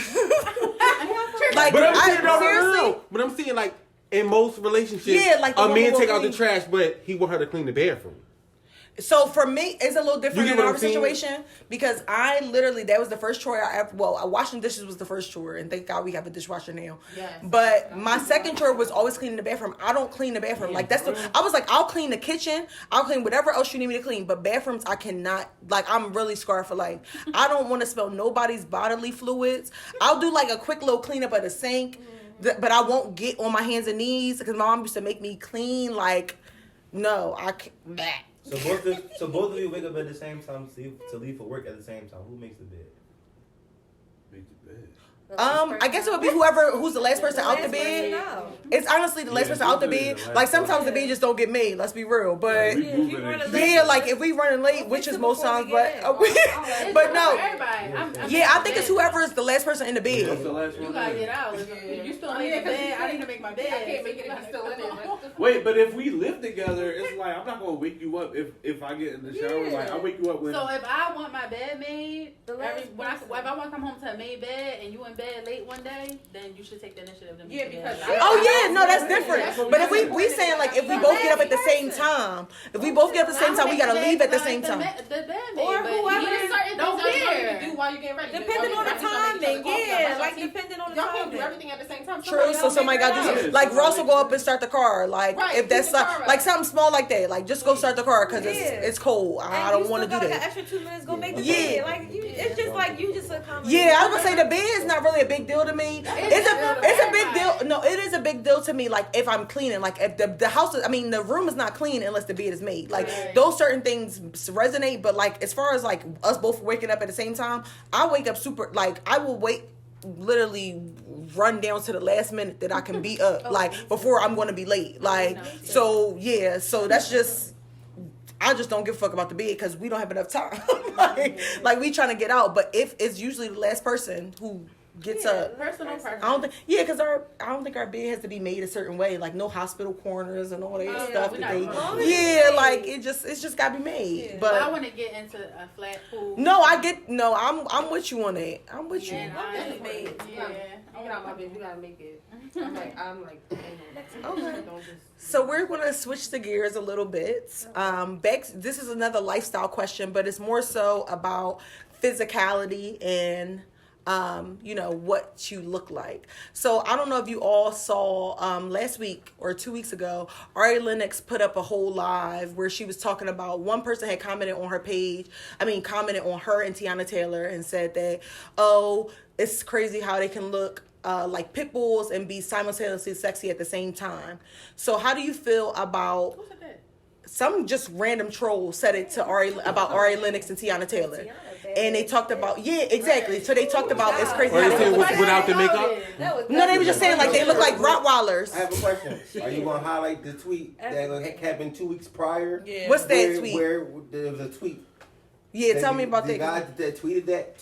Like, But I'm saying, seriously. But I'm saying, like, in most relationships, Yeah, like the a man woman take will out the clean. trash, but he want her to clean the bathroom. So for me, it's a little different You in get what our I'm saying? situation because I literally, that was the first chore I ever, washing dishes was the first chore, and thank God we have a dishwasher now. Yes. But my second chore was always cleaning the bathroom. I don't clean the bathroom. Like, that's I was like, I'll clean the kitchen, I'll clean whatever else you need me to clean, but bathrooms I cannot. Like, I'm really scarred for life. I don't want to smell nobody's bodily fluids. I'll do like a quick little cleanup of the sink, but I won't get on my hands and knees because my mom used to make me clean. Like, no, I can't. So both of you wake up at the same time to leave for work at the same time. Who makes the bed? Make the bed. I guess it would be who's the last person out the bed. It's honestly the last person out the bed. Like, sometimes the bed just don't get made. Let's be real, but like if we running late, which is most times, but no. Yeah, I think it's whoever is the last person in the bed. You gotta get out. If you still make the bed, I need to make my bed. I can't make it if you're still in it. Wait, but if we live together, it's like I'm not gonna wake you up if I get in the shower. Yeah. Like I wake you up when. So if I want my bed made, if I want to come home to a made bed and you in bed late one day, then you should take the initiative to make the bed. Oh yeah, no, that's different. But if we saying like if we both get up at the same time, we gotta leave at the same time. Or whoever don't care. Do while you get ready. Depending on the timing, yeah, like depending on the y'all timing. can't do everything at the same time. True. So somebody got to do something. Like Ross will go up and start the car. Like if that's like something small like that. Like just go start the car because it's cold. I don't want to do that. An extra 2 minutes, go make the bed. Like it's just like you just accommodate. Yeah, I was gonna say the bed is not really a big deal to me. It's a big deal. No, it is a big deal to me. Like if I'm cleaning, like if the house is, the room is not clean unless the bed is made. Like those certain things resonate. But like as far as like us both waking up at the same time, I wake up super. Like I will literally run down to the last minute that I can be up. Like before I'm going to be late. Like so yeah. So that's just. I just don't give a fuck about the bed because we don't have enough time. like we trying to get out. But if it's usually the last person who gets a personal preference. Because I don't think our bed has to be made a certain way, like no hospital corners and all that stuff. It's just gotta be made. Yeah. But I want to get into a flat pool. I'm with you on that. I'm with you. You get out my bed, you gotta make it. I'm like, okay. So we're gonna switch the gears a little bit. This is another lifestyle question, but it's more so about physicality and what you look like. So I don't know if you all saw last week or 2 weeks ago, Ari Lennox put up a whole live where she was talking about one person had commented on her commented on her and Tiana Taylor and said that, it's crazy how they can look like pit bulls and be simultaneously sexy at the same time. So how do you feel about some just random troll said it to Ari Lennox and Tiana Taylor? And they talked about, exactly. So they talked about it's crazy how they look without the makeup? No, they were just saying like they look like Rottweilers. I have a question. Are you going to highlight the tweet that happened 2 weeks prior? Yeah. What's that tweet? Where there was a tweet. Yeah, tell me about that. The guy that tweeted that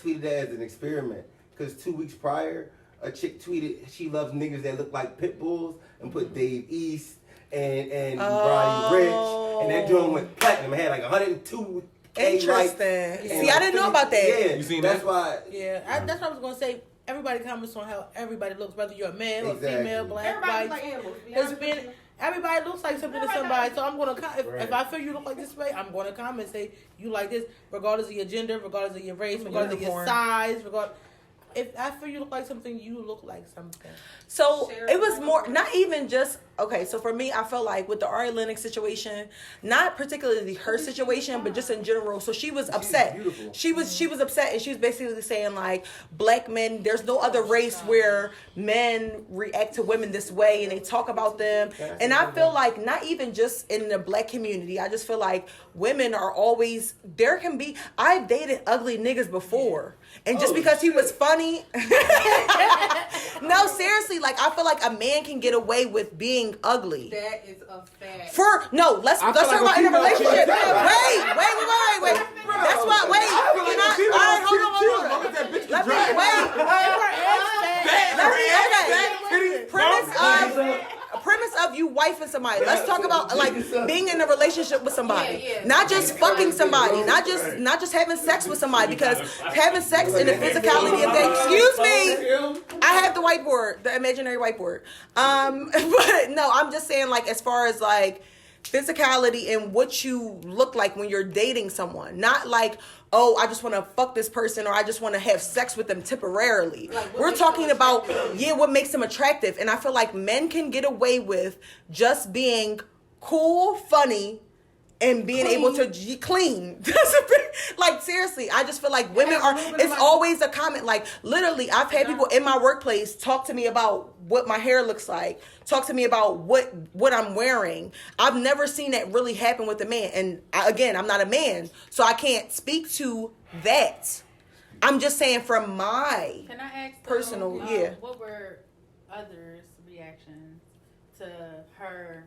as an experiment. Because 2 weeks prior, a chick tweeted she loves niggas that look like pit bulls and put Dave East and Roddy Rich. And that joint went platinum. It had like 102 Interesting. See, I didn't know about that. Yeah, you seen that's why. Yeah, that's what I was gonna say. Everybody comments on how everybody looks, whether you're a man or female, black, white. Like animals. Everybody looks like something to somebody. So I'm gonna if I feel you look like this way, I'm gonna comment and say you like this, regardless of your gender, regardless of your race, regardless of your size, if I feel you look like something, you look like something. So it was more, not even just, okay, so for me, I felt like with the Ari Lennox situation, not particularly her situation, but just in general. So she was upset. She was upset, and she was basically saying like, black men, there's no other race where men react to women this way and they talk about them. And I feel like not even just in the black community, I just feel like women are always, I've dated ugly niggas before. And just because he was funny, no, seriously, like I feel like a man can get away with being ugly. That is a fact. Let's talk about in a relationship. Wait. That's why. Wait. All right, hold on. Let me premise of you wifing somebody. Let's talk about like being in a relationship with somebody, not just fucking somebody, not just having sex with somebody, because having sex in the physicality of that. Excuse me, I have the whiteboard, the imaginary whiteboard. But no, I'm just saying like as far as like physicality and what you look like when you're dating someone, not like, oh, I just want to fuck this person or I just want to have sex with them temporarily. We're talking about, what makes them attractive. And I feel like men can get away with just being cool, funny, and being able to clean. Like, seriously, I just feel like women it's always a comment. Like, literally, I've had people in my workplace talk to me about what my hair looks like, talk to me about what I'm wearing. I've never seen that really happen with a man. And again, I'm not a man, so I can't speak to that. I'm just saying from my personal, what were others' reactions to her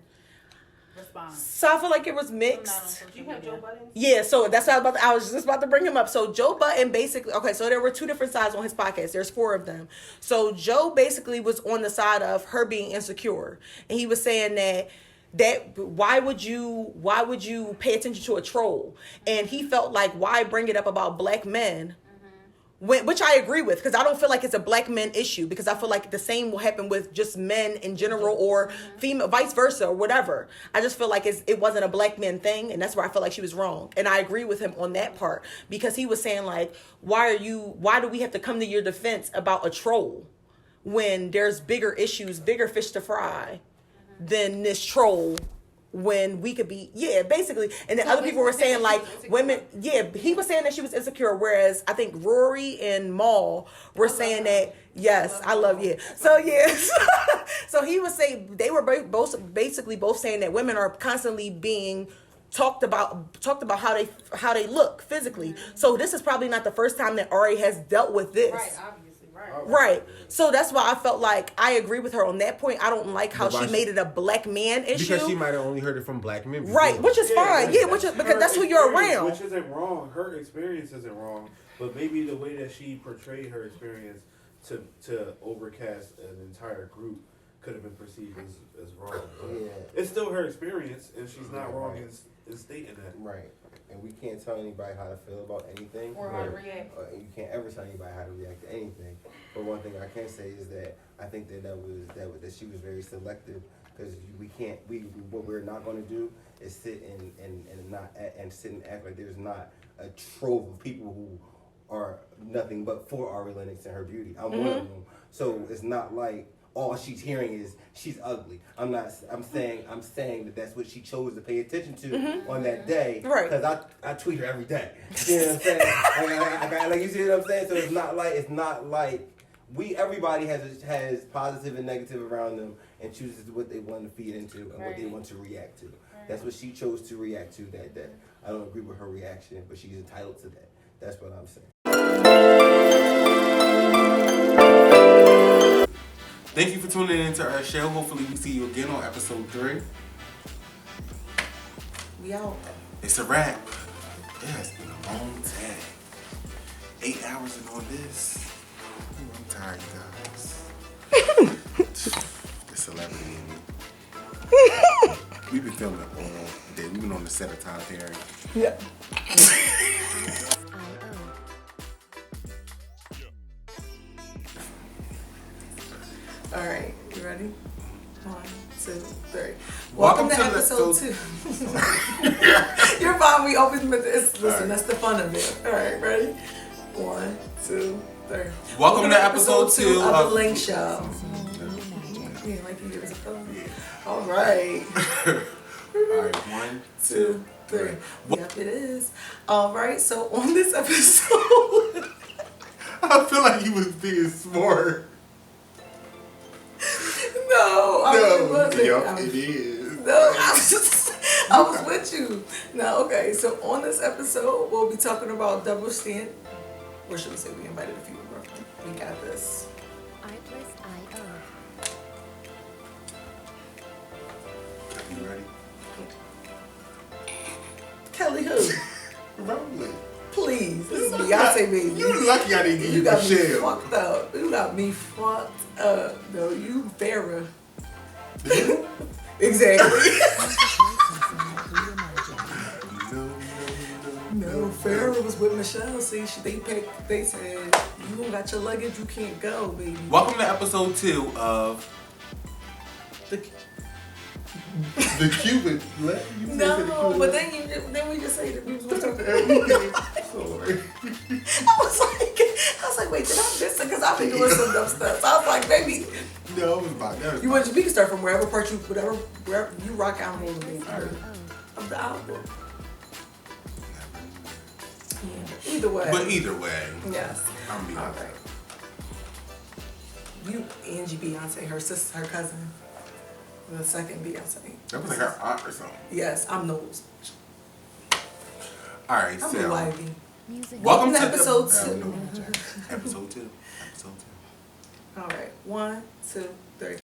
response? So I feel like it was mixed. You have Joe Budden? Yeah, so that's what I was just about to bring him up. So Joe Budden basically, okay, so there were two different sides on his podcast. There's 4 of them. So Joe basically was on the side of her being insecure, and he was saying that why would you pay attention to a troll? And he felt like, why bring it up about black men? Which I agree with, because I don't feel like it's a black men issue, because I feel like the same will happen with just men in general or female, vice versa or whatever. I just feel like it wasn't a black men thing, and that's where I feel like she was wrong. And I agree with him on that part, because he was saying like, why do we have to come to your defense about a troll when there's bigger issues, bigger fish to fry than this troll? When we could be, basically. And then other people were saying like women, he was saying that she was insecure, whereas I think Rory and Maul were saying that, yes, I love you. So yes, so he was saying, they were both saying that women are constantly being talked about how they look physically. So this is probably not the first time that Ari has dealt with this. Right, obviously. Right. So that's why I felt like I agree with her on that point. I don't like how she made it a black man issue. Because she might have only heard it from black men before. Right, which is fine. Because that's who you're around. Which isn't wrong. Her experience isn't wrong. But maybe the way that she portrayed her experience to overcast an entire group could have been perceived as wrong. But it's still her experience, and she's not wrong in stating that. Right. And we can't tell anybody how to feel about anything. Or how to react. You can't ever tell anybody how to react to anything. But one thing I can say is that I think that she was very selective, because what we're not going to do is sit and sit and act like there's not a trove of people who are nothing but for Ari Lennox and her beauty. I'm one of them. So it's not like all she's hearing is she's ugly. I'm saying that that's what she chose to pay attention to on that day. Right. Because I tweet her every day. You know what I'm saying? Like you see what I'm saying? So it's not like everybody has positive and negative around them and chooses what they want to feed into and what they want to react to. That's what she chose to react to that day. I don't agree with her reaction, but she's entitled to that. That's what I'm saying. Thank you for tuning into our show. Hopefully we see you again on episode 3. We out. It's a wrap. It has been a long day. 8 hours and all this. Ooh, I'm tired, you guys. The celebrity in me. We've been filming all day. We've been on the set of Tyler Perry. Yeah. All right, you ready? 1, 2, 3. Welcome to episode 2. You're fine. We opened with this. Listen, that's the fun of it. All right, ready? 1, 2, 3. Welcome to episode 2 of the LinQ Show. Yeah, like you give us a phone. All right. All right, 1, 2, 3. Yep, it is. All right. So on this episode, I feel like you was being smart. No, I wasn't. Yup, it is. No, I was with you. No, okay. So on this episode, we'll be talking about double standard. Or should we say we invited a few of our friends? We got this. You ready? Kelly who? Rolling. Please, this is Beyonce, baby. You lucky I didn't give you got me Michelle. fucked up. You got me fucked up. No, you Farrah. Exactly. No, Farrah was with Michelle. See, they said, you don't got your luggage, you can't go, baby. Welcome to episode 2 of the Cuban. No, but then we just say that we was going to talk Sorry. I was like, wait, did I miss it? Because I've been doing some dumb stuff. So I was like, baby. No, it was about that. We can start from wherever you rock out and roll, baby. Of the album. Yeah, either way. Yes. I'm Beyonce. All right. You, Angie Beyonce, her sister, her cousin. The second Beyonce. That was like her aunt or something. Yes, I'm Knowles. Alright, I'm so. Ivy. Welcome to episode 2. Episode 2. All right, 1, 2, 3.